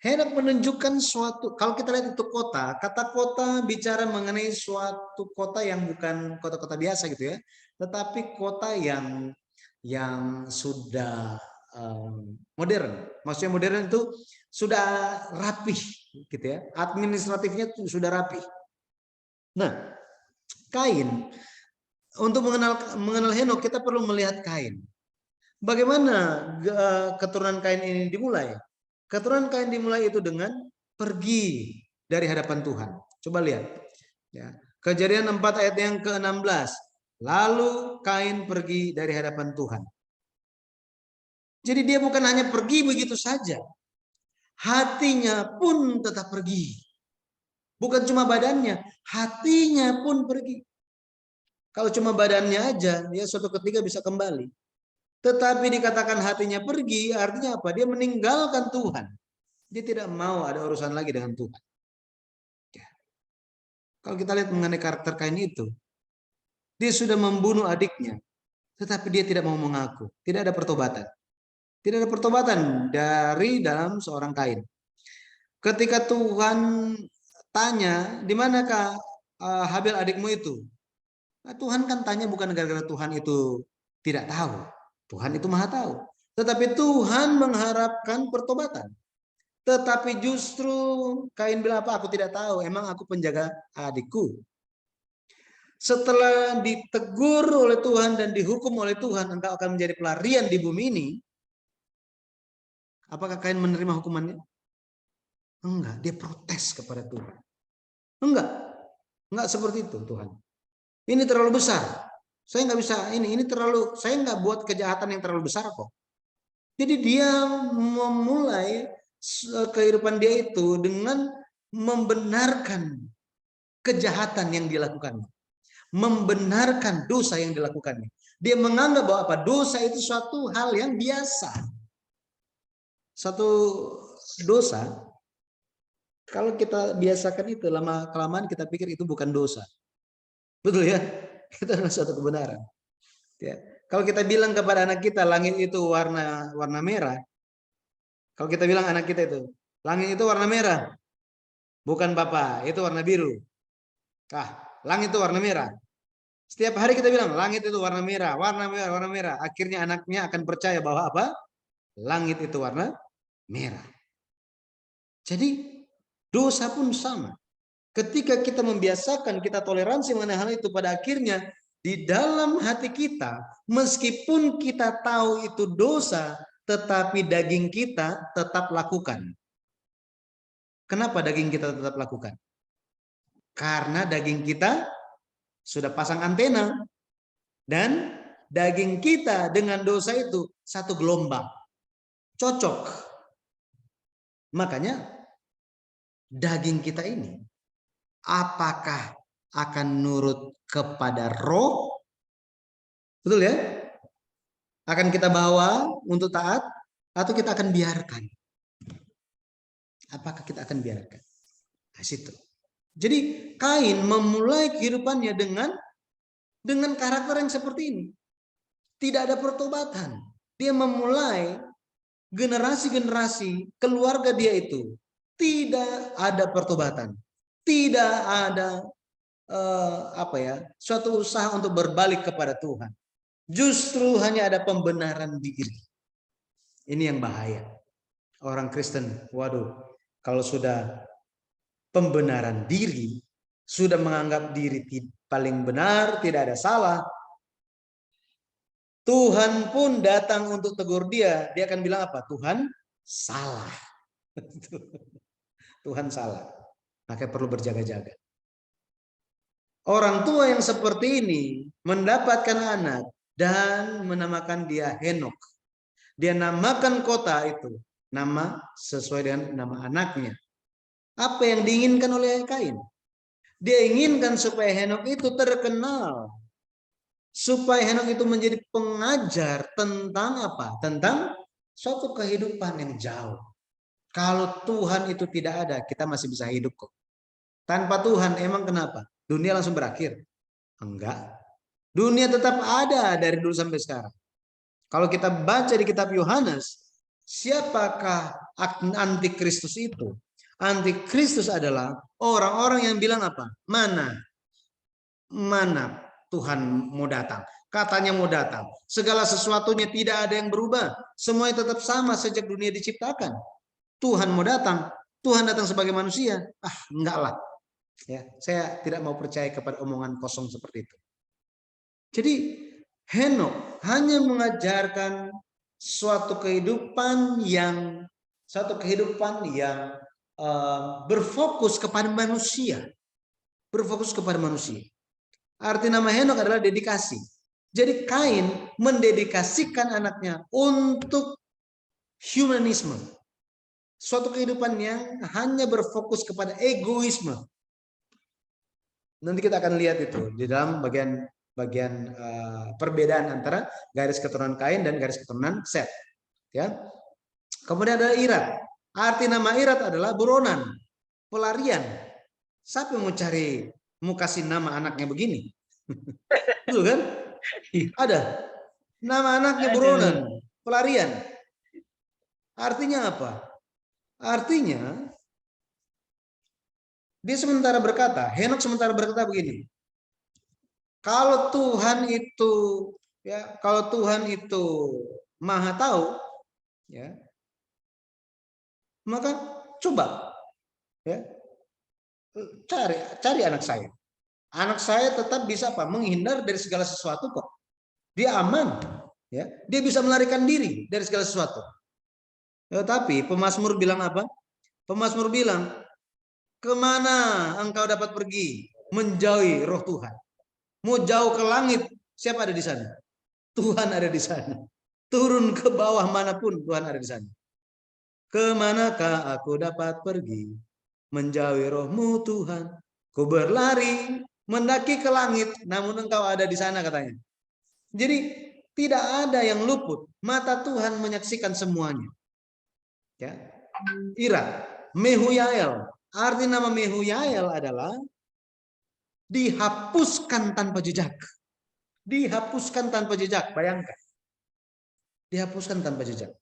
Henok menunjukkan suatu, kalau kita lihat itu kota, kata kota bicara mengenai suatu kota yang bukan kota-kota biasa gitu ya, tetapi kota yang sudah modern. Maksudnya modern itu sudah rapih gitu ya, administratifnya sudah rapih. Nah, Kain, untuk mengenal Henok kita perlu melihat Kain. Bagaimana keturunan Kain ini dimulai? Keturunan Kain dimulai itu dengan pergi dari hadapan Tuhan. Coba lihat. Ya. Kejadian 4 ayat yang ke-16. Lalu Kain pergi dari hadapan Tuhan. Jadi dia bukan hanya pergi begitu saja. Hatinya pun tetap pergi. Bukan cuma badannya, hatinya pun pergi. Kalau cuma badannya aja, dia suatu ketika bisa kembali. Tetapi dikatakan hatinya pergi, artinya apa? Dia meninggalkan Tuhan. Dia tidak mau ada urusan lagi dengan Tuhan. Ya. Kalau kita lihat mengenai karakter Kain itu, dia sudah membunuh adiknya, tetapi dia tidak mau mengaku. Tidak ada pertobatan. Tidak ada pertobatan dari dalam seorang Kain. Ketika Tuhan tanya, di manakah Habil adikmu itu? Nah, Tuhan kan tanya bukan gara-gara Tuhan itu tidak tahu. Tuhan itu maha tahu. Tetapi Tuhan mengharapkan pertobatan. Tetapi justru Kain bilang apa? Aku tidak tahu. Emang aku penjaga adikku. Setelah ditegur oleh Tuhan dan dihukum oleh Tuhan, engkau akan menjadi pelarian di bumi ini. Apakah Kain menerima hukumannya? Enggak, dia protes kepada Tuhan. Enggak seperti itu Tuhan. Ini terlalu besar. Saya nggak bisa ini terlalu, saya nggak buat kejahatan yang terlalu besar kok. Jadi dia memulai kehidupan dia itu dengan membenarkan kejahatan yang dilakukannya. Membenarkan dosa yang dilakukannya. Dia menganggap bahwa apa? Dosa itu suatu hal yang biasa. Satu dosa, kalau kita biasakan itu, lama-kelamaan kita pikir itu bukan dosa. Betul ya? Itu adalah suatu kebenaran. Ya. Kalau kita bilang kepada anak kita, langit itu warna merah. Kalau kita bilang anak kita itu, langit itu warna merah. Bukan Papa, itu warna biru. Langit itu warna merah. Setiap hari kita bilang, langit itu warna merah, warna merah, warna merah. Akhirnya anaknya akan percaya bahwa apa? Langit itu warna merah. Jadi dosa pun sama. Ketika kita membiasakan, kita toleransi mengenai hal itu, pada akhirnya di dalam hati kita, meskipun kita tahu itu dosa, tetapi daging kita tetap lakukan. Kenapa daging kita tetap lakukan? Karena daging kita sudah pasang antena. Dan daging kita dengan dosa itu satu gelombang. Cocok. Makanya daging kita ini apakah akan nurut kepada roh? Betul ya? Akan kita bawa untuk taat atau kita akan biarkan? Apakah kita akan biarkan? Nah, situ. Jadi Kain memulai kehidupannya dengan karakter yang seperti ini. Tidak ada pertobatan. Dia memulai generasi-generasi keluarga dia itu tidak ada pertobatan. Tidak ada suatu usaha untuk berbalik kepada Tuhan. Justru hanya ada pembenaran diri. Ini yang bahaya. Orang Kristen, waduh, kalau sudah pembenaran diri, sudah menganggap diri paling benar, tidak ada salah, Tuhan pun datang untuk tegur dia. Dia akan bilang apa? Tuhan salah. Tuhan salah. Makanya perlu berjaga-jaga. Orang tua yang seperti ini mendapatkan anak dan menamakan dia Henok. Dia namakan kota itu nama sesuai dengan nama anaknya. Apa yang diinginkan oleh Kain? Dia inginkan supaya Henok itu terkenal. Supaya Henok itu menjadi pengajar tentang apa? Tentang suatu kehidupan yang jauh. Kalau Tuhan itu tidak ada, kita masih bisa hidup kok. Tanpa Tuhan, emang kenapa? Dunia langsung berakhir? Enggak. Dunia tetap ada dari dulu sampai sekarang. Kalau kita baca di kitab Yohanes, siapakah antikristus itu? Antikristus adalah orang-orang yang bilang apa? Mana Tuhan mau datang? Katanya mau datang. Segala sesuatunya tidak ada yang berubah. Semuanya tetap sama sejak dunia diciptakan. Tuhan mau datang. Tuhan datang sebagai manusia. Enggak lah. Ya, saya tidak mau percaya kepada omongan kosong seperti itu. Jadi Henok hanya mengajarkan suatu kehidupan yang berfokus kepada manusia. Berfokus kepada manusia. Arti nama Henok adalah dedikasi. Jadi Kain mendedikasikan anaknya untuk humanisme. Suatu kehidupan yang hanya berfokus kepada egoisme. Nanti kita akan lihat itu di dalam bagian perbedaan antara garis keturunan Kain dan garis keturunan Set. Ya. Kemudian ada Irat. Arti nama Irat adalah buronan, pelarian. Siapa yang mau kasih nama anaknya begini? Betul kan? Ada. Nama anaknya buronan, pelarian. Artinya apa? Artinya dia sementara berkata, Henok sementara berkata begini. Kalau Tuhan itu Maha tahu, ya, maka coba, ya, cari anak saya. Anak saya tetap bisa menghindar dari segala sesuatu kok. Dia aman, ya, dia bisa melarikan diri dari segala sesuatu. Tetapi pemazmur bilang apa? Pemazmur bilang, kemana engkau dapat pergi menjauhi roh Tuhan? Mau jauh ke langit, siapa ada di sana? Tuhan ada di sana. Turun ke bawah manapun, Tuhan ada di sana. Kemanakah aku dapat pergi menjauhi rohmu Tuhan? Ku berlari mendaki ke langit, namun engkau ada di sana katanya. Jadi tidak ada yang luput. Mata Tuhan menyaksikan semuanya. Ya. Ira, Mehuyael. Arti nama Mehuyael adalah dihapuskan tanpa jejak. Dihapuskan tanpa jejak, bayangkan. Dihapuskan tanpa jejak.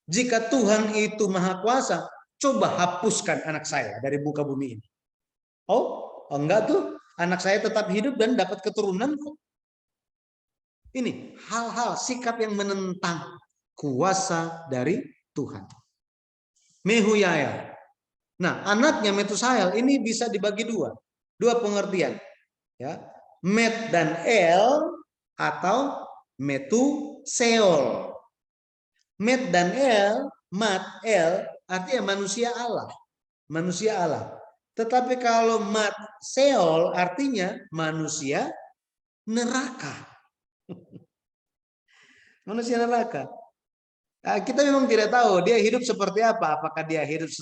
Jika Tuhan itu maha kuasa, coba hapuskan anak saya dari muka bumi ini. Oh, enggak tuh. Anak saya tetap hidup dan dapat keturunan kok. Ini hal-hal sikap yang menentang kuasa dari Tuhan. Mehuyael. Nah, anaknya Metusael ini bisa dibagi dua pengertian. Ya, Met dan El atau Metuseol. Met dan El, Mat, El artinya manusia Allah. Manusia Allah. Tetapi kalau Mat Seol artinya manusia neraka. Manusia neraka. Nah, kita memang tidak tahu dia hidup seperti apa. Apakah dia hidup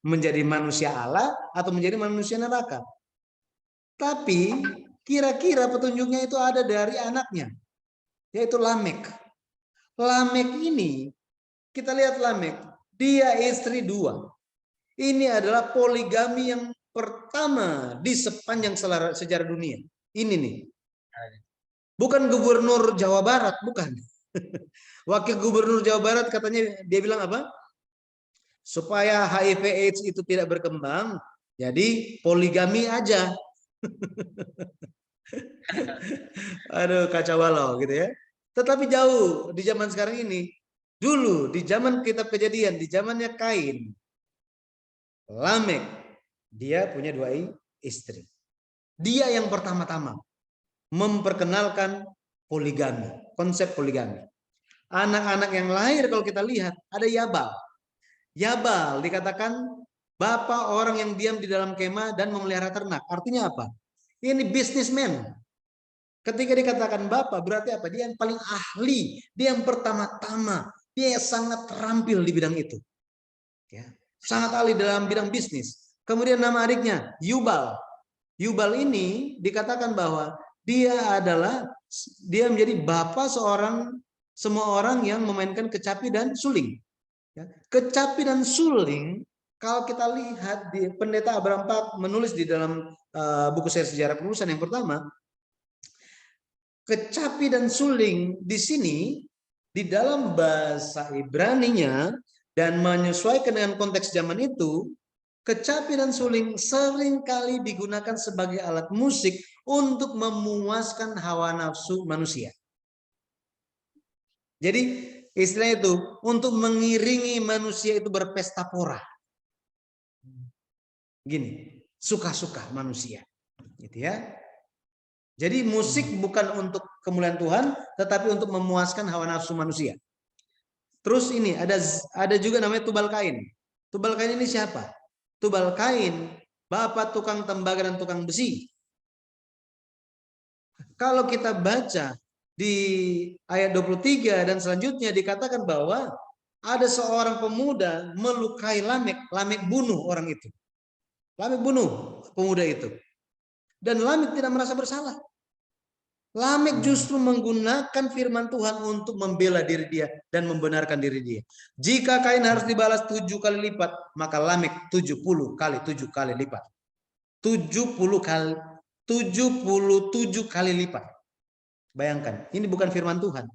menjadi manusia Allah atau menjadi manusia neraka. Tapi kira-kira petunjuknya itu ada dari anaknya, yaitu Lamek. Lamek ini, kita lihat Lamek, dia istri 2. Ini adalah poligami yang pertama di sepanjang sejarah dunia. Ini nih. Bukan gubernur Jawa Barat, bukan. Wakil gubernur Jawa Barat katanya dia bilang apa? Supaya HIV AIDS itu tidak berkembang, jadi poligami aja. Aduh, kacau balau gitu ya. Tetapi jauh di zaman sekarang ini. Dulu di zaman kitab Kejadian, di zamannya Kain, Lamek, dia punya 2 istri. Dia yang pertama-tama memperkenalkan poligami, konsep poligami. Anak-anak yang lahir kalau kita lihat ada Yabal. Yabal dikatakan bapak orang yang diam di dalam kemah dan memelihara ternak. Artinya apa? Ini bisnismen. Ketika dikatakan bapak berarti apa? Dia yang paling ahli, dia yang pertama-tama, dia yang sangat terampil di bidang itu. Ya, sangat ahli dalam bidang bisnis. Kemudian nama adiknya Yubal. Yubal ini dikatakan bahwa dia menjadi bapak semua orang yang memainkan kecapi dan suling. Ya, kecapi dan suling kalau kita lihat di Pendeta Abraham Pak menulis di dalam buku sejarah penulisan yang pertama, kecapi dan suling di sini di dalam bahasa Ibrani-nya dan menyesuaikan dengan konteks zaman itu, kecapi dan suling seringkali digunakan sebagai alat musik untuk memuaskan hawa nafsu manusia. Jadi istilah itu untuk mengiringi manusia itu berpesta pora. Gini, suka-suka manusia. Gitu ya. Jadi musik bukan untuk kemuliaan Tuhan, tetapi untuk memuaskan hawa nafsu manusia. Terus ini ada juga namanya Tubal Kain. Tubal Kain ini siapa? Tubal Kain, bapak tukang tembaga dan tukang besi. Kalau kita baca di ayat 23 dan selanjutnya dikatakan bahwa ada seorang pemuda melukai Lamek. Lamek bunuh orang itu. Lamek bunuh pemuda itu. Dan Lamek tidak merasa bersalah. Lamek justru menggunakan firman Tuhan untuk membela diri dia dan membenarkan diri dia. Jika Kain harus dibalas 7 kali lipat, maka Lamek 70 kali 7 kali lipat. 77 kali lipat. Bayangkan, ini bukan firman Tuhan.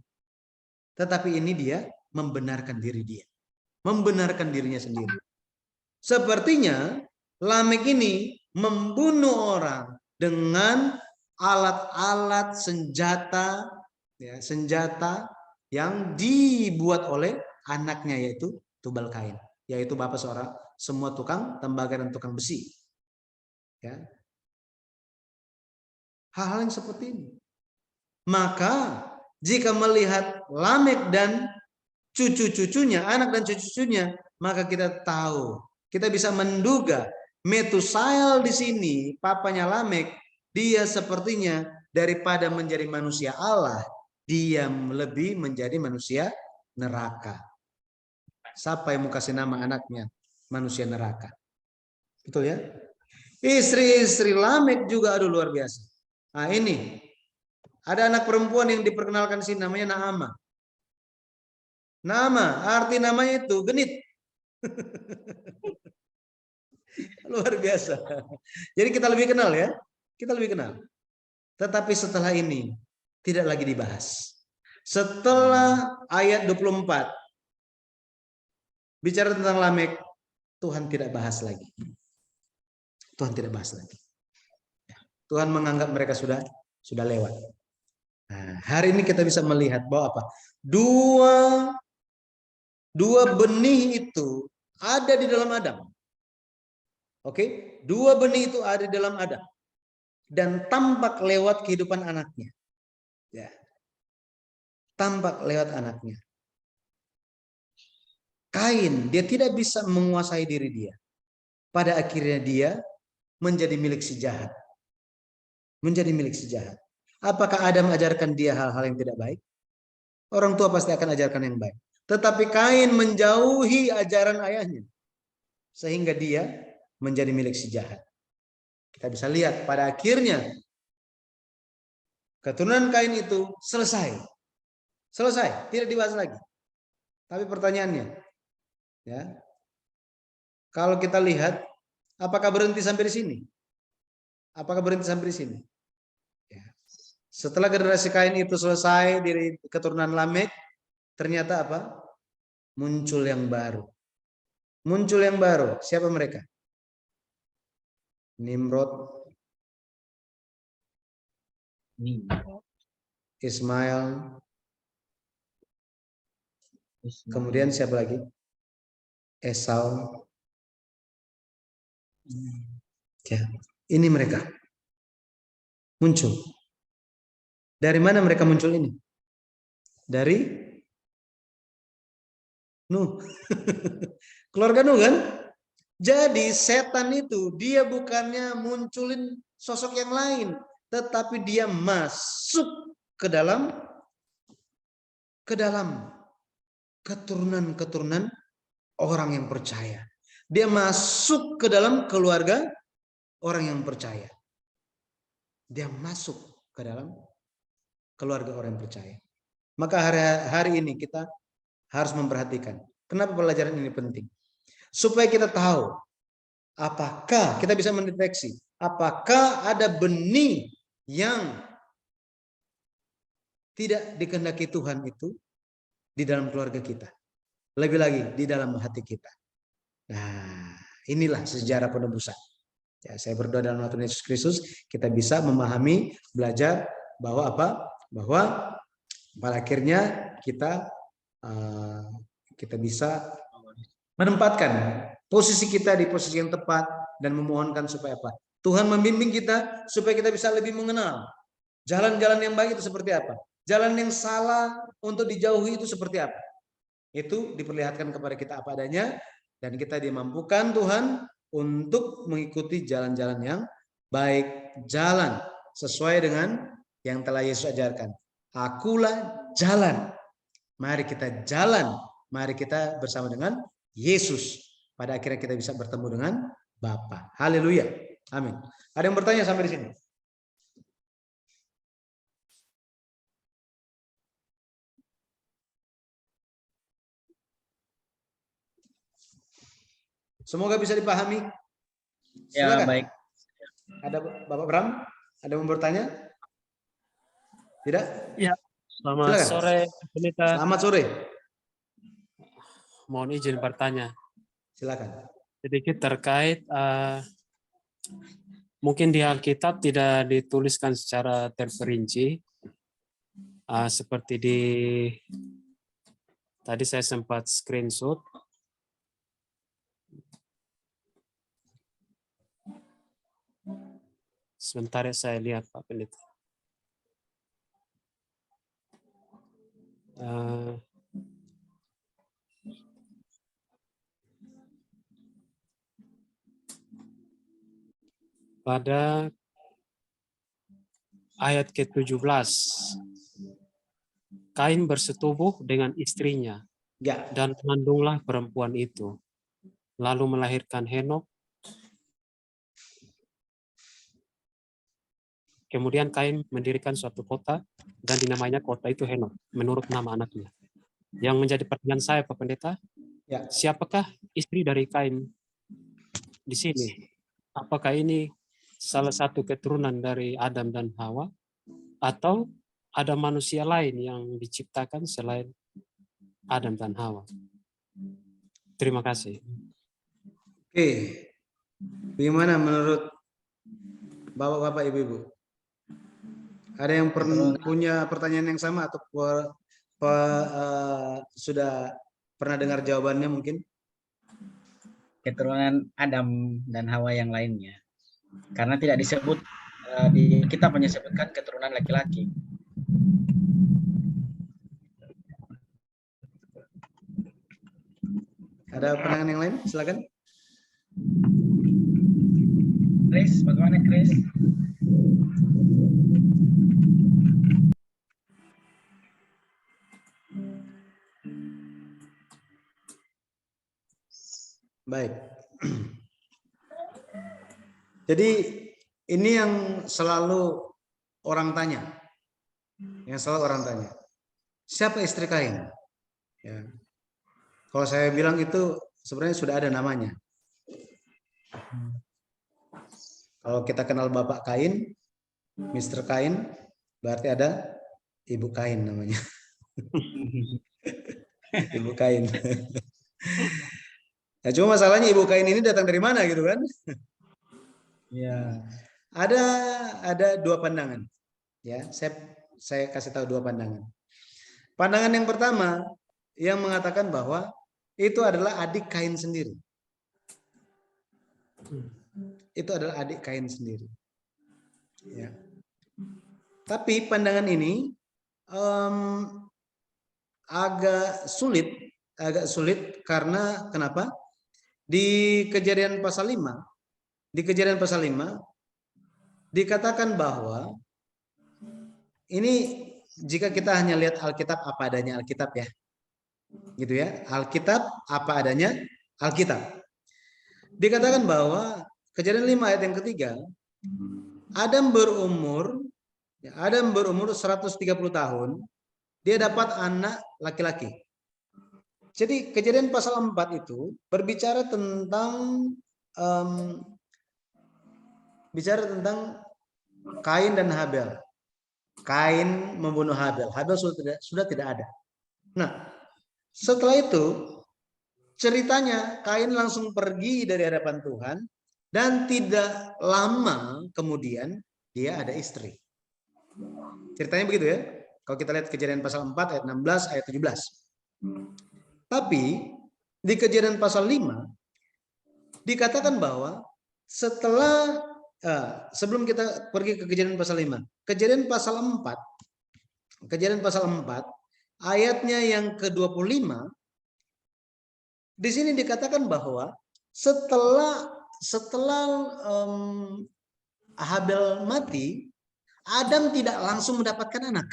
Tetapi ini dia membenarkan diri dia. Membenarkan dirinya sendiri. Sepertinya Lamek ini membunuh orang dengan alat-alat senjata, ya, senjata yang dibuat oleh anaknya yaitu Tubal Kain, yaitu bapak semua tukang tembaga dan tukang besi. Ya. Hal-hal yang seperti ini. Maka jika melihat Lamek dan cucu-cucunya, anak dan cucu-cucunya, maka kita tahu, kita bisa menduga Metusael di sini, papanya Lamek, dia sepertinya daripada menjadi manusia Allah, dia lebih menjadi manusia neraka. Siapa yang mau kasih nama anaknya manusia neraka? Betul ya? Istri-istri Lamek juga aduh luar biasa. Nah ini, ada anak perempuan yang diperkenalkan di sini namanya Naama. Nama, arti namanya itu genit. Luar biasa. Jadi kita lebih kenal ya. Kita lebih kenal. Tetapi setelah ini tidak lagi dibahas. Setelah ayat 24 bicara tentang Lamek, Tuhan tidak bahas lagi. Tuhan tidak bahas lagi. Tuhan menganggap mereka sudah lewat. Nah, hari ini kita bisa melihat bahwa apa? Dua benih itu ada di dalam Adam. Oke, dua benih itu ada di dalam Adam dan tampak lewat kehidupan anaknya. Ya. Tampak lewat anaknya. Kain, dia tidak bisa menguasai diri dia. Pada akhirnya dia menjadi milik si jahat. Menjadi milik si jahat. Apakah Adam ajarkan dia hal-hal yang tidak baik? Orang tua pasti akan ajarkan yang baik. Tetapi Kain menjauhi ajaran ayahnya. Sehingga dia menjadi milik si jahat. Kita bisa lihat pada akhirnya keturunan Kain itu selesai. Selesai, tidak dibahas lagi. Tapi pertanyaannya, ya, kalau kita lihat, apakah berhenti sampai di sini? Apakah berhenti sampai di sini? Ya. Setelah generasi Kain itu selesai dari keturunan Lamek, ternyata apa? Muncul yang baru. Muncul yang baru. Siapa mereka? Nimrod, Ismail, kemudian siapa lagi? Esau. Ya, ini mereka muncul. Dari mana mereka muncul ini? Dari Nuh. Keluarga Nuh kan? Jadi setan itu dia bukannya munculin sosok yang lain, tetapi dia masuk ke dalam keturunan-keturunan orang yang percaya. Dia masuk ke dalam keluarga orang yang percaya. Dia masuk ke dalam keluarga orang yang percaya. Maka hari ini kita harus memperhatikan. Kenapa pelajaran ini penting? Supaya kita tahu apakah kita bisa mendeteksi apakah ada benih yang tidak dikehendaki Tuhan itu di dalam keluarga kita. Lebih lagi di dalam hati kita. Nah, inilah sejarah penebusan. Ya, saya berdoa dalam nama Tuhan Yesus Kristus kita bisa memahami, belajar bahwa apa? Bahwa pada akhirnya kita bisa menempatkan posisi kita di posisi yang tepat dan memohonkan supaya apa? Tuhan membimbing kita supaya kita bisa lebih mengenal jalan-jalan yang baik itu seperti apa. Jalan yang salah untuk dijauhi itu seperti apa. Itu diperlihatkan kepada kita apa adanya dan kita dimampukan Tuhan untuk mengikuti jalan-jalan yang baik, jalan sesuai dengan yang telah Yesus ajarkan. Akulah jalan. Mari kita jalan. Mari kita bersama dengan Yesus. Pada akhirnya kita bisa bertemu dengan Bapa. Haleluya. Amin. Ada yang bertanya sampai di sini? Semoga bisa dipahami. Silakan. Ya, baik. Ada Bapak Bram? Ada yang mau bertanya? Tidak? Ya, selamat Silakan. sore, Pendeta. Selamat sore. Mohon izin bertanya. Silakan. Sedikit terkait, mungkin di Alkitab tidak dituliskan secara terperinci, seperti tadi saya sempat screenshot. Sebentar ya saya lihat Pak Pendeta. Pada ayat ke-17, Kain bersetubuh dengan istrinya Ya. dan mengandunglah perempuan itu, lalu melahirkan Henok. Kemudian Kain mendirikan suatu kota dan dinamainya kota itu Henok menurut nama anaknya. Yang menjadi pertanyaan saya Pak Pendeta, Ya. siapakah istri dari Kain di sini? Apakah ini salah satu keturunan dari Adam dan Hawa atau ada manusia lain yang diciptakan selain Adam dan Hawa? Terima kasih. Oke. Bagaimana menurut Bapak-bapak, Ibu-ibu? Ada yang punya pertanyaan yang sama atau sudah pernah dengar jawabannya mungkin? Keturunan Adam dan Hawa yang lainnya. Karena tidak disebut di kitab menyebutkan keturunan laki-laki. Ada pandangan yang lain? Silakan. Chris, bagaimana Chris? Baik. Jadi ini yang selalu orang tanya. Yang selalu orang tanya. Siapa istri Kain? Ya. Kalau saya bilang itu sebenarnya sudah ada namanya. Kalau kita kenal Bapak Kain, Mr. Kain, berarti ada Ibu Kain namanya. Ibu Kain. Nah, cuma masalahnya Ibu Kain ini datang dari mana gitu kan? Ya. Ada dua pandangan. Ya, saya kasih tahu dua pandangan. Pandangan yang pertama yang mengatakan bahwa itu adalah adik Kain sendiri. Itu adalah adik Kain sendiri. Ya. Tapi pandangan ini agak sulit karena kenapa? Di Kejadian pasal 5, dikatakan bahwa ini jika kita hanya lihat Alkitab apa adanya Alkitab ya. Gitu ya. Alkitab apa adanya Alkitab. Dikatakan bahwa Kejadian 5 ayat yang ketiga, Adam berumur 130 tahun, dia dapat anak laki-laki. Jadi Kejadian pasal 4 itu berbicara tentang Kain dan Habel. Kain membunuh Habel. Habel sudah tidak ada. Nah, setelah itu ceritanya Kain langsung pergi dari hadapan Tuhan dan tidak lama kemudian dia ada istri. Ceritanya begitu ya. Kalau kita lihat Kejadian pasal 4 ayat 16 ayat 17. Tapi di Kejadian pasal 5 dikatakan bahwa setelah sebelum kita pergi ke Kejadian pasal 5, Kejadian pasal 4 ayatnya yang ke-25, di sini dikatakan bahwa setelah Habel mati, Adam tidak langsung mendapatkan anak.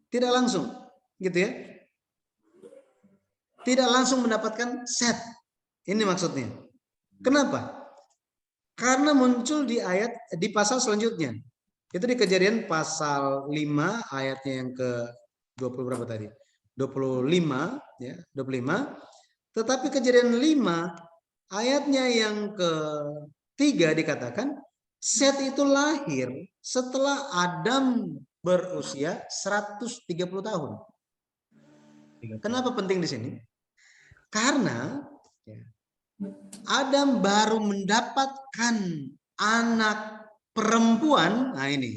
Tidak langsung, gitu ya. Tidak langsung mendapatkan Set. Ini maksudnya. Kenapa? Karena muncul di pasal selanjutnya. Itu di Kejadian pasal 5 ayatnya yang ke 20 berapa tadi? 25 ya, 25. Tetapi Kejadian 5 ayatnya yang ke-3 dikatakan Set itu lahir setelah Adam berusia 130 tahun. Kenapa penting di sini? Karena Adam baru mendapatkan anak perempuan. Nah ini,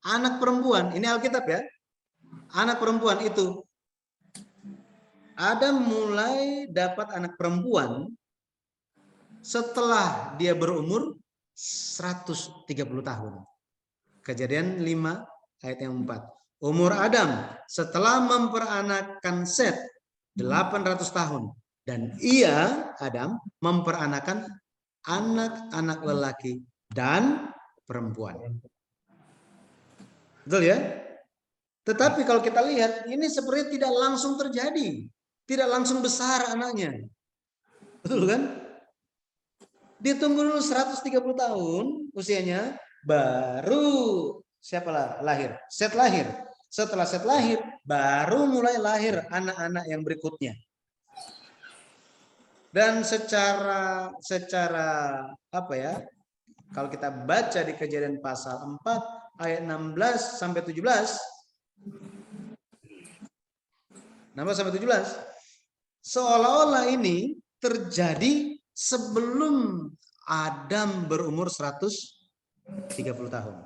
anak perempuan. Ini Alkitab ya. Anak perempuan itu. Adam mulai dapat anak perempuan setelah dia berumur 130 tahun. Kejadian 5 ayat yang 4. Umur Adam setelah memperanakkan Set 800 tahun. Dan ia, Adam, memperanakan anak-anak lelaki dan perempuan. Betul ya? Tetapi kalau kita lihat, ini sepertinya tidak langsung terjadi. Tidak langsung besar anaknya. Betul kan? Ditunggu dulu 130 tahun usianya, baru siapa lahir? Set lahir. Setelah Set lahir, baru mulai lahir anak-anak yang berikutnya. Dan secara apa ya? Kalau kita baca di Kejadian pasal 4 ayat 16 sampai 17. 16 sampai 17. Seolah-olah ini terjadi sebelum Adam berumur 130 tahun.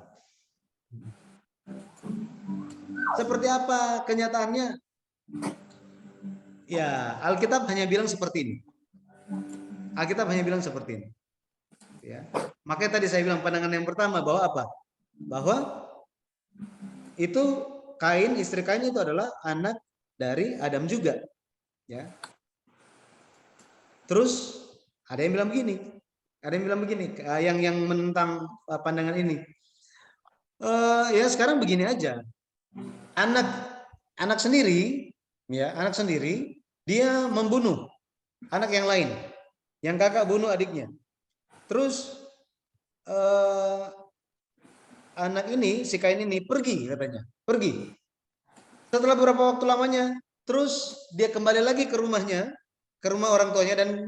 Seperti apa kenyataannya? Ya, Alkitab hanya bilang seperti ini. Alkitab hanya bilang seperti ini. Ya. Makanya tadi saya bilang pandangan yang pertama bahwa apa? Bahwa itu Kain, istri Kain itu adalah anak dari Adam juga. Ya. Terus ada yang bilang begini. Yang menentang pandangan ini. Ya sekarang begini aja. Anak sendiri, dia membunuh anak yang lain. Yang kakak bunuh adiknya. Terus anak ini, si Kain ini pergi katanya. Pergi. Setelah beberapa waktu lamanya, terus dia kembali lagi ke rumahnya, ke rumah orang tuanya dan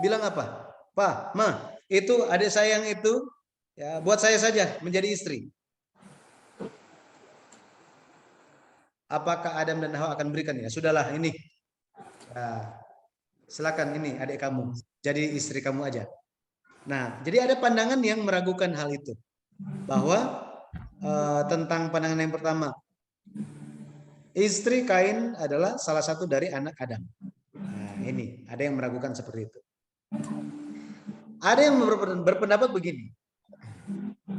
bilang apa? Pak, Ma, itu adik saya yang itu, ya buat saya saja menjadi istri. Apakah Adam dan Hawa akan berikan? Ya sudahlah ini. Nah, silakan ini adik kamu, jadi istri kamu aja. Nah, jadi ada pandangan yang meragukan hal itu. Bahwa tentang pandangan yang pertama, istri Kain adalah salah satu dari anak Adam. Nah, ini ada yang meragukan seperti itu. Ada yang berpendapat begini.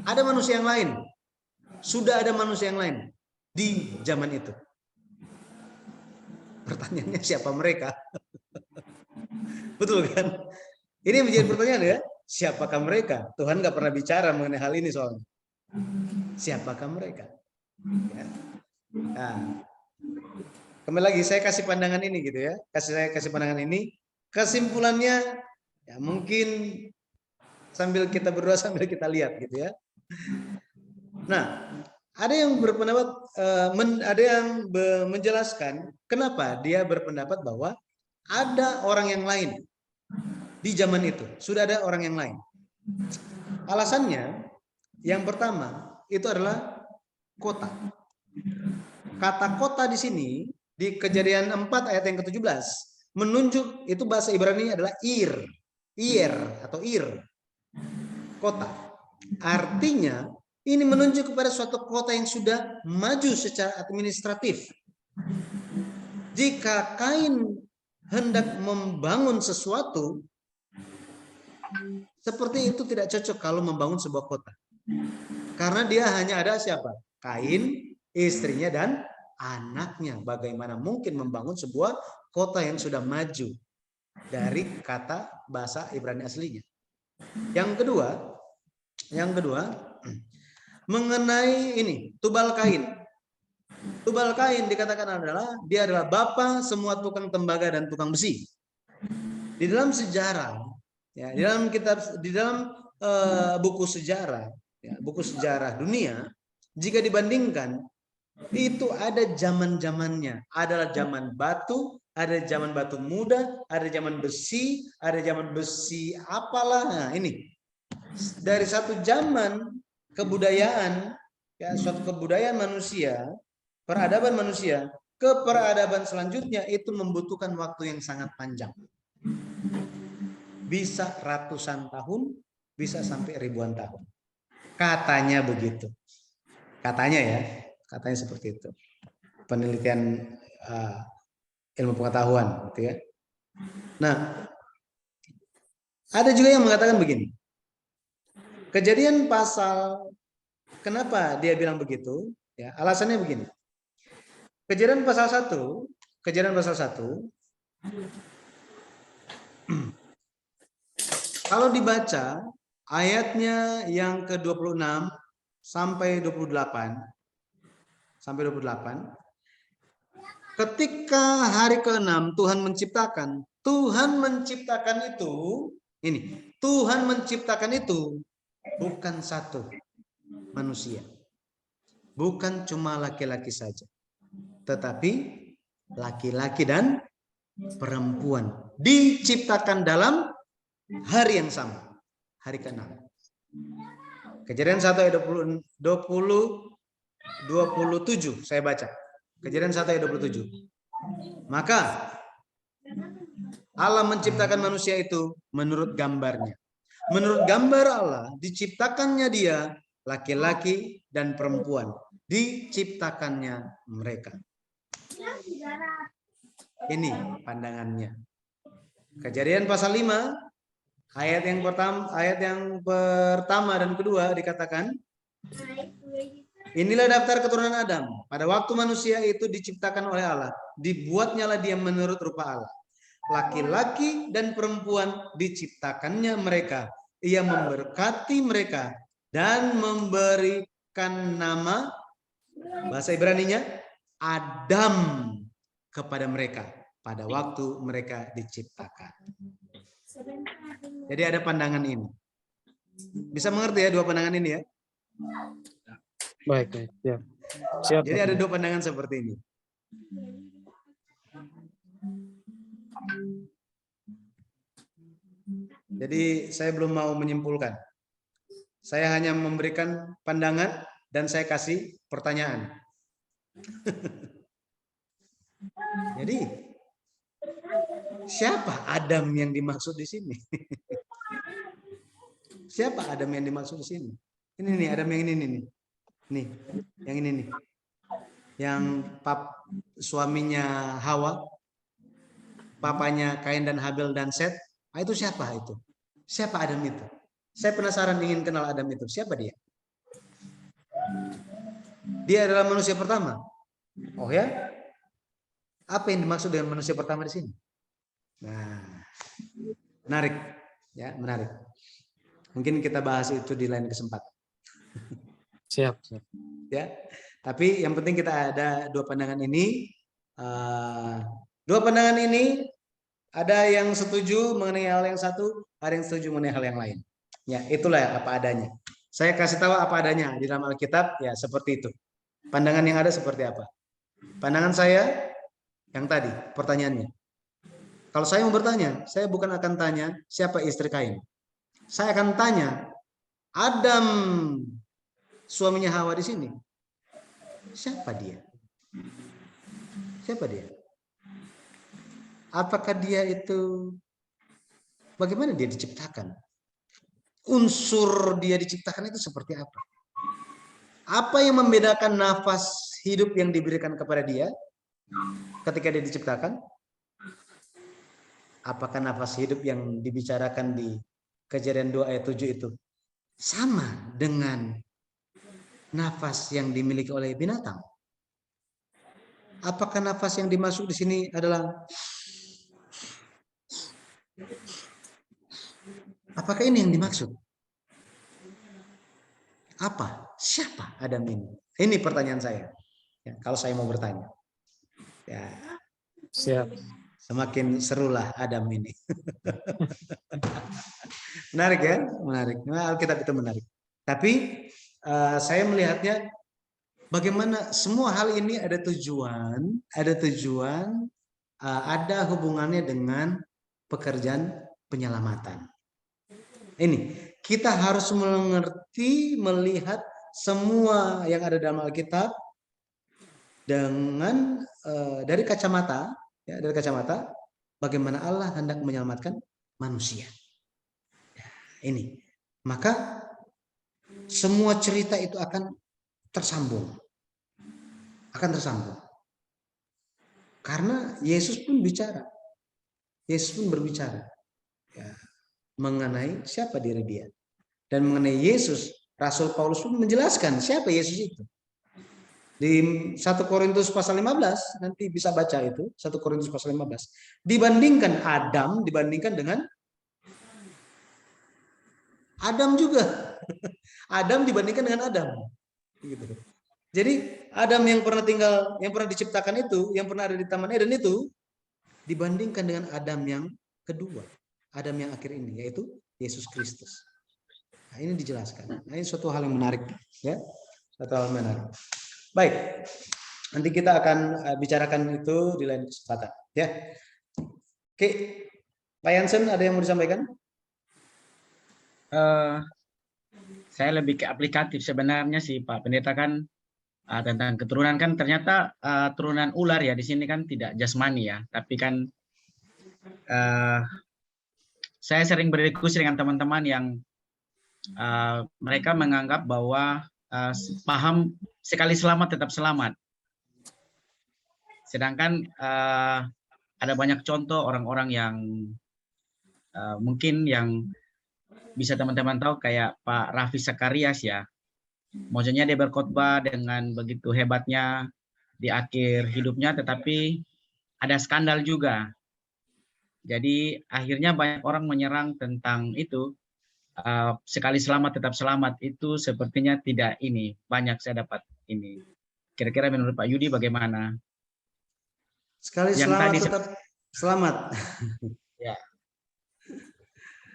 Ada manusia yang lain. Sudah ada manusia yang lain di zaman itu. Pertanyaannya siapa mereka? Betul kan? Ini menjadi pertanyaan ya. Siapakah mereka? Tuhan nggak pernah bicara mengenai hal ini soalnya. Siapakah mereka? Ya. Nah, kembali lagi saya kasih pandangan ini gitu ya. Saya kasih pandangan ini. Kesimpulannya ya mungkin sambil kita berdoa sambil kita lihat gitu ya. Nah, ada yang berpendapat, ada yang menjelaskan kenapa dia berpendapat bahwa ada orang yang lain di zaman itu. Sudah ada orang yang lain. Alasannya yang pertama itu adalah kota. Kata kota di sini di Kejadian 4 ayat yang ke-17 menunjuk itu bahasa Ibrani adalah ir atau ir. Kota. Artinya ini menunjuk kepada suatu kota yang sudah maju secara administratif. Jika Kain hendak membangun sesuatu, seperti itu tidak cocok kalau membangun sebuah kota. Karena dia hanya ada siapa? Kain, istrinya, dan anaknya. Bagaimana mungkin membangun sebuah kota yang sudah maju dari kata bahasa Ibrani aslinya. Yang kedua, mengenai ini, Tubal Kain. Tubal Kain dikatakan dia adalah bapa semua tukang tembaga dan tukang besi. Di dalam sejarah, ya, di dalam buku sejarah, ya, buku sejarah dunia, jika dibandingkan itu ada zaman-zamannya. Adalah zaman batu, ada zaman batu muda, ada zaman besi, ada zaman besi apalah. Nah, ini dari satu zaman kebudayaan, ya, suatu kebudayaan manusia, peradaban manusia ke peradaban selanjutnya itu membutuhkan waktu yang sangat panjang. Bisa ratusan tahun, bisa sampai ribuan tahun. Katanya begitu. Katanya ya, katanya seperti itu. Penelitian ilmu pengetahuan, gitu ya. Nah, ada juga yang mengatakan begini. Kejadian pasal, kenapa dia bilang begitu? Ya, alasannya begini. Kejadian pasal 1, kalau dibaca ayatnya yang ke-26 sampai 28, ketika hari ke-6 Tuhan menciptakan itu, ini, Tuhan menciptakan itu bukan satu manusia. Bukan cuma laki-laki saja. Tetapi laki-laki dan perempuan diciptakan dalam hari yang sama, hari ke-6. Kejadian 1 ayat 27 saya baca. Kejadian 1 ayat 27. Maka Allah menciptakan manusia itu menurut gambarnya. Menurut gambar Allah diciptakannya dia laki-laki dan perempuan. Diciptakannya mereka. Ini pandangannya. Kejadian pasal 5 ayat yang pertama dan kedua dikatakan, inilah daftar keturunan Adam. Pada waktu manusia itu diciptakan oleh Allah, dibuatnyalah dia menurut rupa Allah. Laki-laki dan perempuan diciptakannya mereka. Ia memberkati mereka dan memberikan nama, bahasa Ibraninya, Adam kepada mereka pada waktu mereka diciptakan. Jadi ada pandangan ini. Bisa mengerti ya dua pandangan ini ya? Baik, ya. Siap. Jadi ada dua pandangan seperti ini. Jadi saya belum mau menyimpulkan. Saya hanya memberikan pandangan dan saya kasih pertanyaan. Jadi siapa Adam yang dimaksud di sini? Siapa Adam yang dimaksud di sini? Ini nih Adam yang ini nih. Nih, yang ini nih. Yang suaminya Hawa, papanya Kain dan Habel dan Set. Nah, itu siapa itu? Siapa Adam itu? Saya penasaran ingin kenal Adam itu. Siapa dia? Dia adalah manusia pertama. Oh ya? Apa yang dimaksud dengan manusia pertama di sini? Nah, Menarik, ya, menarik. Mungkin kita bahas itu di lain kesempatan. Siap. Ya, tapi yang penting kita ada dua pandangan ini. Dua pandangan ini ada yang setuju mengenai hal yang satu, ada yang setuju mengenai hal yang lain. Ya, itulah apa adanya. Saya kasih tahu apa adanya di dalam Alkitab, ya seperti itu. Pandangan yang ada seperti apa? Pandangan saya yang tadi, pertanyaannya. Kalau saya mau bertanya, saya bukan akan tanya siapa istri Kain. Saya akan tanya, Adam suaminya Hawa di sini. Siapa dia? Siapa dia? Apakah dia itu, bagaimana dia diciptakan? Unsur dia diciptakan itu seperti apa? Apa yang membedakan nafas hidup yang diberikan kepada dia ketika dia diciptakan? Apakah nafas hidup yang dibicarakan di Kejadian 2 ayat 7 itu sama dengan nafas yang dimiliki oleh binatang? Apakah nafas yang dimaksud di sini adalah, apakah ini yang dimaksud? Apa? Siapa Adam ini? Ini pertanyaan saya. Ya, kalau saya mau bertanya. Ya, Siap. semakin serulah Adam ini. Menarik ya, menarik. Nah, Alkitab itu menarik. Tapi saya melihatnya bagaimana semua hal ini ada tujuan, ada hubungannya dengan pekerjaan penyelamatan. Ini kita harus mengerti, melihat semua yang ada dalam Alkitab dengan dari kacamata, ya, dari kacamata bagaimana Allah hendak menyelamatkan manusia. Ya, ini, maka semua cerita itu akan tersambung, karena Yesus pun bicara, Yesus pun berbicara, ya, mengenai siapa diri dia, dan mengenai Yesus, Rasul Paulus pun menjelaskan siapa Yesus itu. Di 1 Korintus pasal 15, nanti bisa baca itu, 1 Korintus pasal 15. Dibandingkan Adam, dibandingkan dengan Adam juga. Adam dibandingkan dengan Adam. Gitu. Jadi Adam yang pernah tinggal, yang pernah diciptakan itu, yang pernah ada di Taman Eden itu, dibandingkan dengan Adam yang kedua, Adam yang akhir ini, yaitu Yesus Kristus. Nah, ini dijelaskan. Nah, ini suatu hal yang menarik, ya, suatu hal yang menarik. Baik, nanti kita akan bicarakan itu di lain kesempatan, ya. Oke, Pak Jansen ada yang mau disampaikan? Saya lebih ke aplikatif sebenarnya sih Pak Pendeta, kan tentang keturunan, kan ternyata turunan ular ya di sini kan tidak jasmani ya, tapi kan saya sering berdiskusi dengan teman-teman yang mereka menganggap bahwa paham sekali selamat tetap selamat. Sedangkan ada banyak contoh orang-orang yang mungkin yang bisa teman-teman tahu kayak Pak Raffi Sakarias ya. Maksudnya dia berkhotbah dengan begitu hebatnya di akhir hidupnya, tetapi ada skandal juga. Jadi akhirnya banyak orang menyerang tentang itu. Sekali selamat tetap selamat itu sepertinya tidak ini. Banyak saya dapat ini. Kira-kira menurut Pak Yudi bagaimana? Sekali Yang selamat tadi tetap selamat. ya.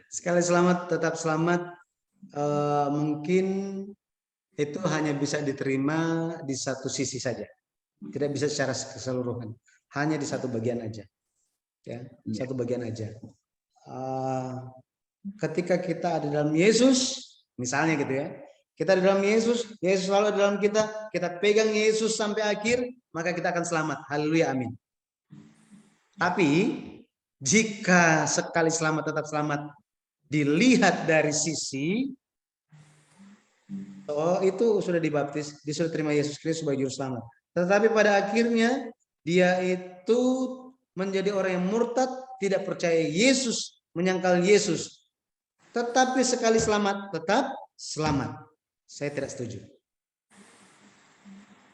Sekali selamat tetap selamat, mungkin itu hanya bisa diterima di satu sisi saja, tidak bisa secara keseluruhan, hanya di satu bagian aja, ya, satu bagian aja. Ketika kita ada dalam Yesus, misalnya gitu ya, kita ada dalam Yesus, Yesus selalu ada dalam kita pegang Yesus sampai akhir, maka kita akan selamat. Haleluya, amin. Tapi jika sekali selamat tetap selamat dilihat dari sisi, oh itu sudah dibaptis, dia sudah terima Yesus Kristus sebagai juru selamat. Tetapi pada akhirnya dia itu menjadi orang yang murtad, tidak percaya Yesus, menyangkal Yesus. Tetapi sekali selamat tetap selamat. Saya tidak setuju.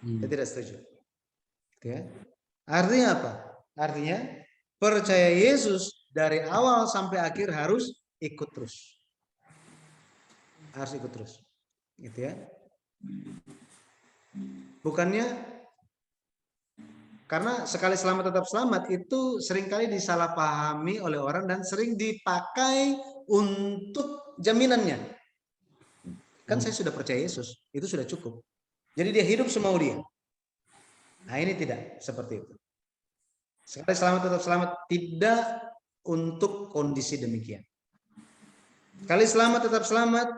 Saya tidak setuju. Ya. Artinya apa? Artinya percaya Yesus dari awal sampai akhir harus ikut terus. Harus ikut terus. Gitu ya. Bukannya karena sekali selamat tetap selamat itu seringkali disalahpahami oleh orang dan sering dipakai untuk jaminannya. Kan saya sudah percaya Yesus, itu sudah cukup. Jadi dia hidup semau dia. Nah ini tidak seperti itu. Sekali selamat tetap selamat tidak untuk kondisi demikian. Sekali selamat tetap selamat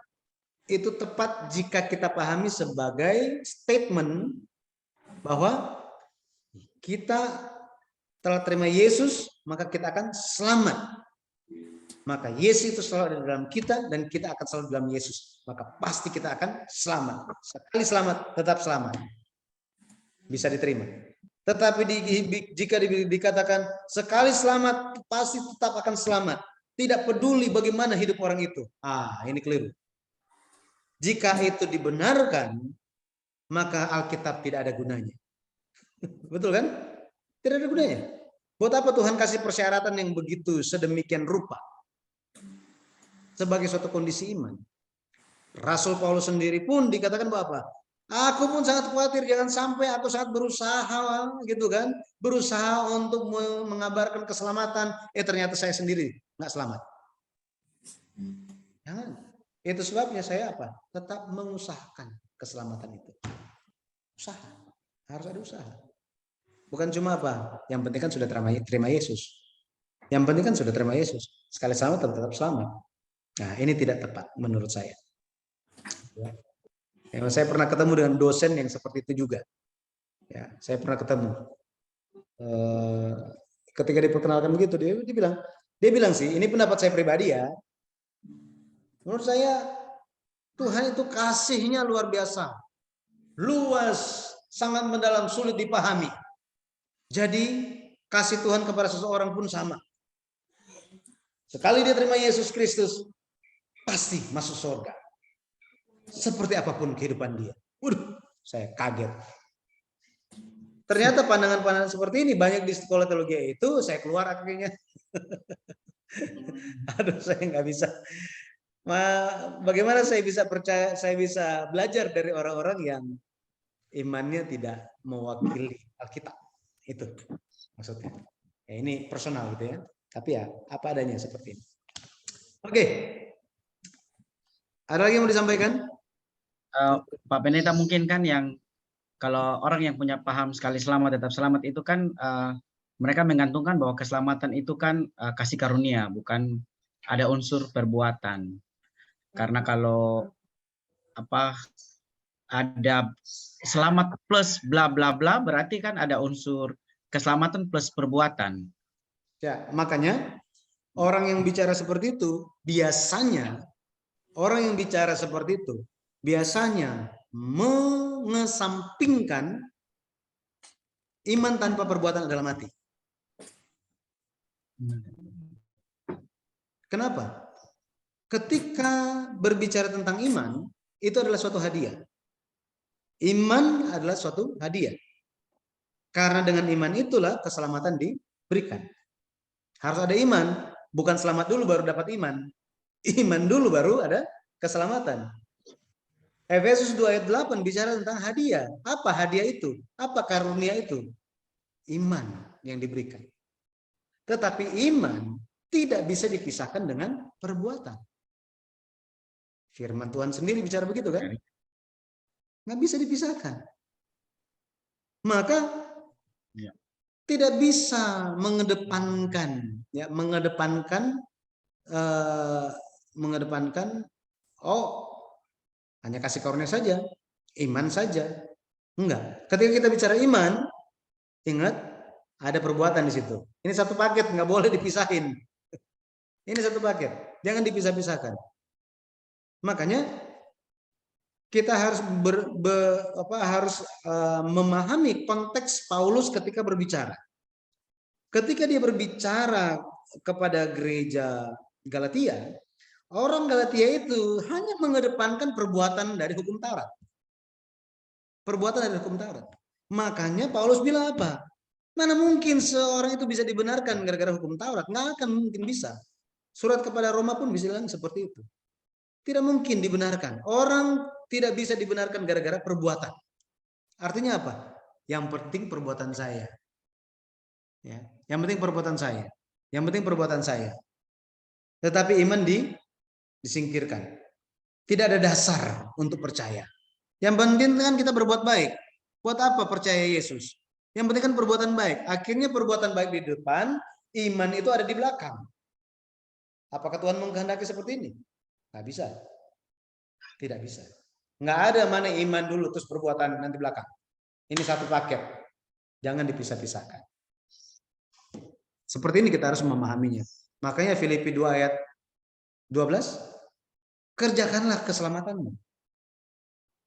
itu tepat jika kita pahami sebagai statement bahwa kita telah terima Yesus, maka kita akan selamat. Maka Yesus itu selalu ada di dalam kita dan kita akan selalu di dalam Yesus. Maka pasti kita akan selamat. Sekali selamat, tetap selamat. Bisa diterima. Tetapi jika dikatakan sekali selamat, pasti tetap akan selamat. Tidak peduli bagaimana hidup orang itu. Ini keliru. Jika itu dibenarkan, maka Alkitab tidak ada gunanya. Betul kan? Tidak ada gunanya. Buat apa Tuhan kasih persyaratan yang begitu sedemikian rupa sebagai suatu kondisi iman? Rasul Paulus sendiri pun dikatakan bahwa apa? Aku pun sangat khawatir jangan sampai aku sangat berusaha gitu kan, berusaha untuk mengabarkan keselamatan, ternyata saya sendiri nggak selamat. Jangan. Itu sebabnya saya apa? Tetap mengusahakan keselamatan itu. Usaha. Harus ada usaha. Bukan cuma apa, yang penting kan sudah terima Yesus. Yang penting kan sudah terima Yesus. Sekali selamat tetap selamat. Nah ini tidak tepat menurut saya. Ya, saya pernah ketemu dengan dosen yang seperti itu juga. Ya, saya pernah ketemu. Ketika diperkenalkan begitu, dia bilang sih, ini pendapat saya pribadi ya. Menurut saya Tuhan itu kasihnya luar biasa, luas, sangat mendalam, sulit dipahami. Jadi kasih Tuhan kepada seseorang pun sama. Sekali dia terima Yesus Kristus, pasti masuk surga. Seperti apapun kehidupan dia. Waduh, saya kaget. Ternyata pandangan-pandangan seperti ini banyak di sekolah teologi itu, saya keluar akhirnya. Aduh, saya nggak bisa. Bagaimana saya bisa percaya, saya bisa belajar dari orang-orang yang imannya tidak mewakili Alkitab. Itu maksudnya. Ya, ini personal gitu ya. Tapi ya apa adanya seperti ini. Oke. Ada lagi yang mau disampaikan? Pak Pendeta mungkin kan yang kalau orang yang punya paham sekali selamat tetap selamat itu kan mereka menggantungkan bahwa keselamatan itu kan kasih karunia, bukan ada unsur perbuatan. Karena kalau apa ada selamat plus bla bla bla berarti kan ada unsur keselamatan plus perbuatan. Ya, makanya orang yang bicara seperti itu biasanya mengesampingkan iman tanpa perbuatan adalah mati. Kenapa? Ketika berbicara tentang iman, itu adalah suatu hadiah. Iman adalah suatu hadiah. Karena dengan iman itulah keselamatan diberikan. Harus ada iman, bukan selamat dulu baru dapat iman. Iman dulu baru ada keselamatan. Efesus 2 ayat 8 bicara tentang hadiah. Apa hadiah itu? Apa karunia itu? Iman yang diberikan. Tetapi iman tidak bisa dipisahkan dengan perbuatan. Firman Tuhan sendiri bicara begitu kan? Nggak bisa dipisahkan. Maka tidak bisa mengedepankan hanya kasih karunia saja, iman saja. Enggak. Ketika kita bicara iman, ingat ada perbuatan di situ. Ini satu paket, nggak boleh dipisahin. Ini satu paket, jangan dipisah-pisahkan. Makanya kita harus memahami konteks Paulus ketika berbicara. Ketika dia berbicara kepada gereja Galatia, orang Galatia itu hanya mengedepankan perbuatan dari hukum Taurat. Perbuatan dari hukum Taurat. Makanya Paulus bilang apa? Mana mungkin seorang itu bisa dibenarkan gara-gara hukum Taurat? Nggak akan mungkin bisa. Surat kepada Roma pun bisa bilang seperti itu. Tidak mungkin dibenarkan. Orang tidak bisa dibenarkan gara-gara perbuatan. Artinya apa? Yang penting perbuatan saya. Ya, yang penting perbuatan saya. Yang penting perbuatan saya. Tetapi iman disingkirkan. Tidak ada dasar untuk percaya. Yang penting kan kita berbuat baik. Buat apa percaya Yesus? Yang penting kan perbuatan baik. Akhirnya perbuatan baik di depan, iman itu ada di belakang. Apakah Tuhan menghendaki seperti ini? Nggak bisa. Tidak bisa. Nggak ada mana iman dulu terus perbuatan nanti belakang. Ini satu paket. Jangan dipisah-pisahkan. Seperti ini kita harus memahaminya. Makanya Filipi 2 ayat 12, kerjakanlah keselamatanmu.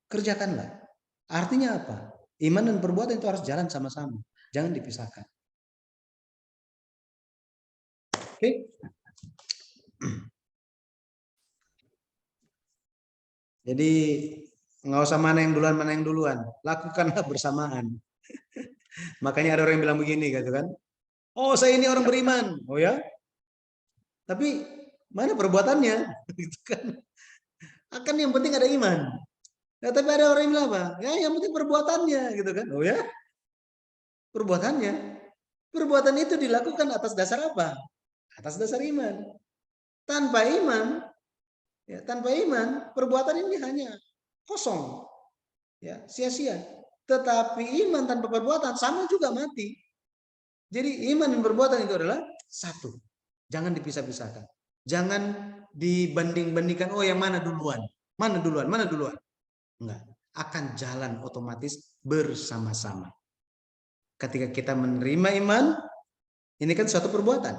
Kerjakanlah. Artinya apa? Iman dan perbuatan itu harus jalan sama-sama. Jangan dipisahkan. Oke? Jadi nggak usah mana yang duluan, lakukanlah bersamaan. Makanya ada orang yang bilang begini, gitu kan? Oh, saya ini orang beriman. Oh ya? Tapi mana perbuatannya? Gitu kan? Akan yang penting ada iman. Nah, tapi ada orang yang bilang apa? Ya, yang penting perbuatannya, gitu kan? Oh ya? Perbuatannya. Perbuatan itu dilakukan atas dasar apa? Atas dasar iman. Tanpa iman, ya, tanpa iman, perbuatan ini hanya kosong. Ya, sia-sia. Tetapi iman tanpa perbuatan sama juga mati. Jadi iman dan perbuatan itu adalah satu. Jangan dipisah-pisahkan. Jangan dibanding-bandingkan, oh yang mana duluan? Mana duluan? Mana duluan? Enggak. Akan jalan otomatis bersama-sama. Ketika kita menerima iman, ini kan suatu perbuatan.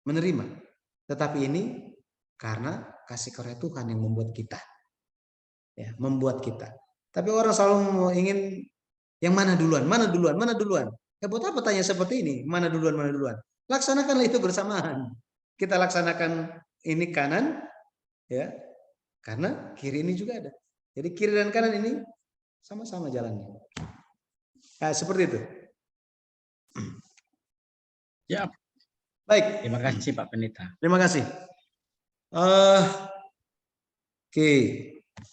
Menerima. Tetapi ini karena kasih karunia Tuhan yang membuat kita. Ya, membuat kita. Tapi orang selalu ingin yang mana duluan, mana duluan, mana duluan. Ya buat apa tanya seperti ini? Mana duluan, mana duluan? Laksanakanlah itu bersamaan. Kita laksanakan ini kanan, ya, karena kiri ini juga ada. Jadi kiri dan kanan ini sama-sama jalannya. Nah, seperti itu. Ya. Baik. Terima kasih Pak Pendeta. Terima kasih. Oke.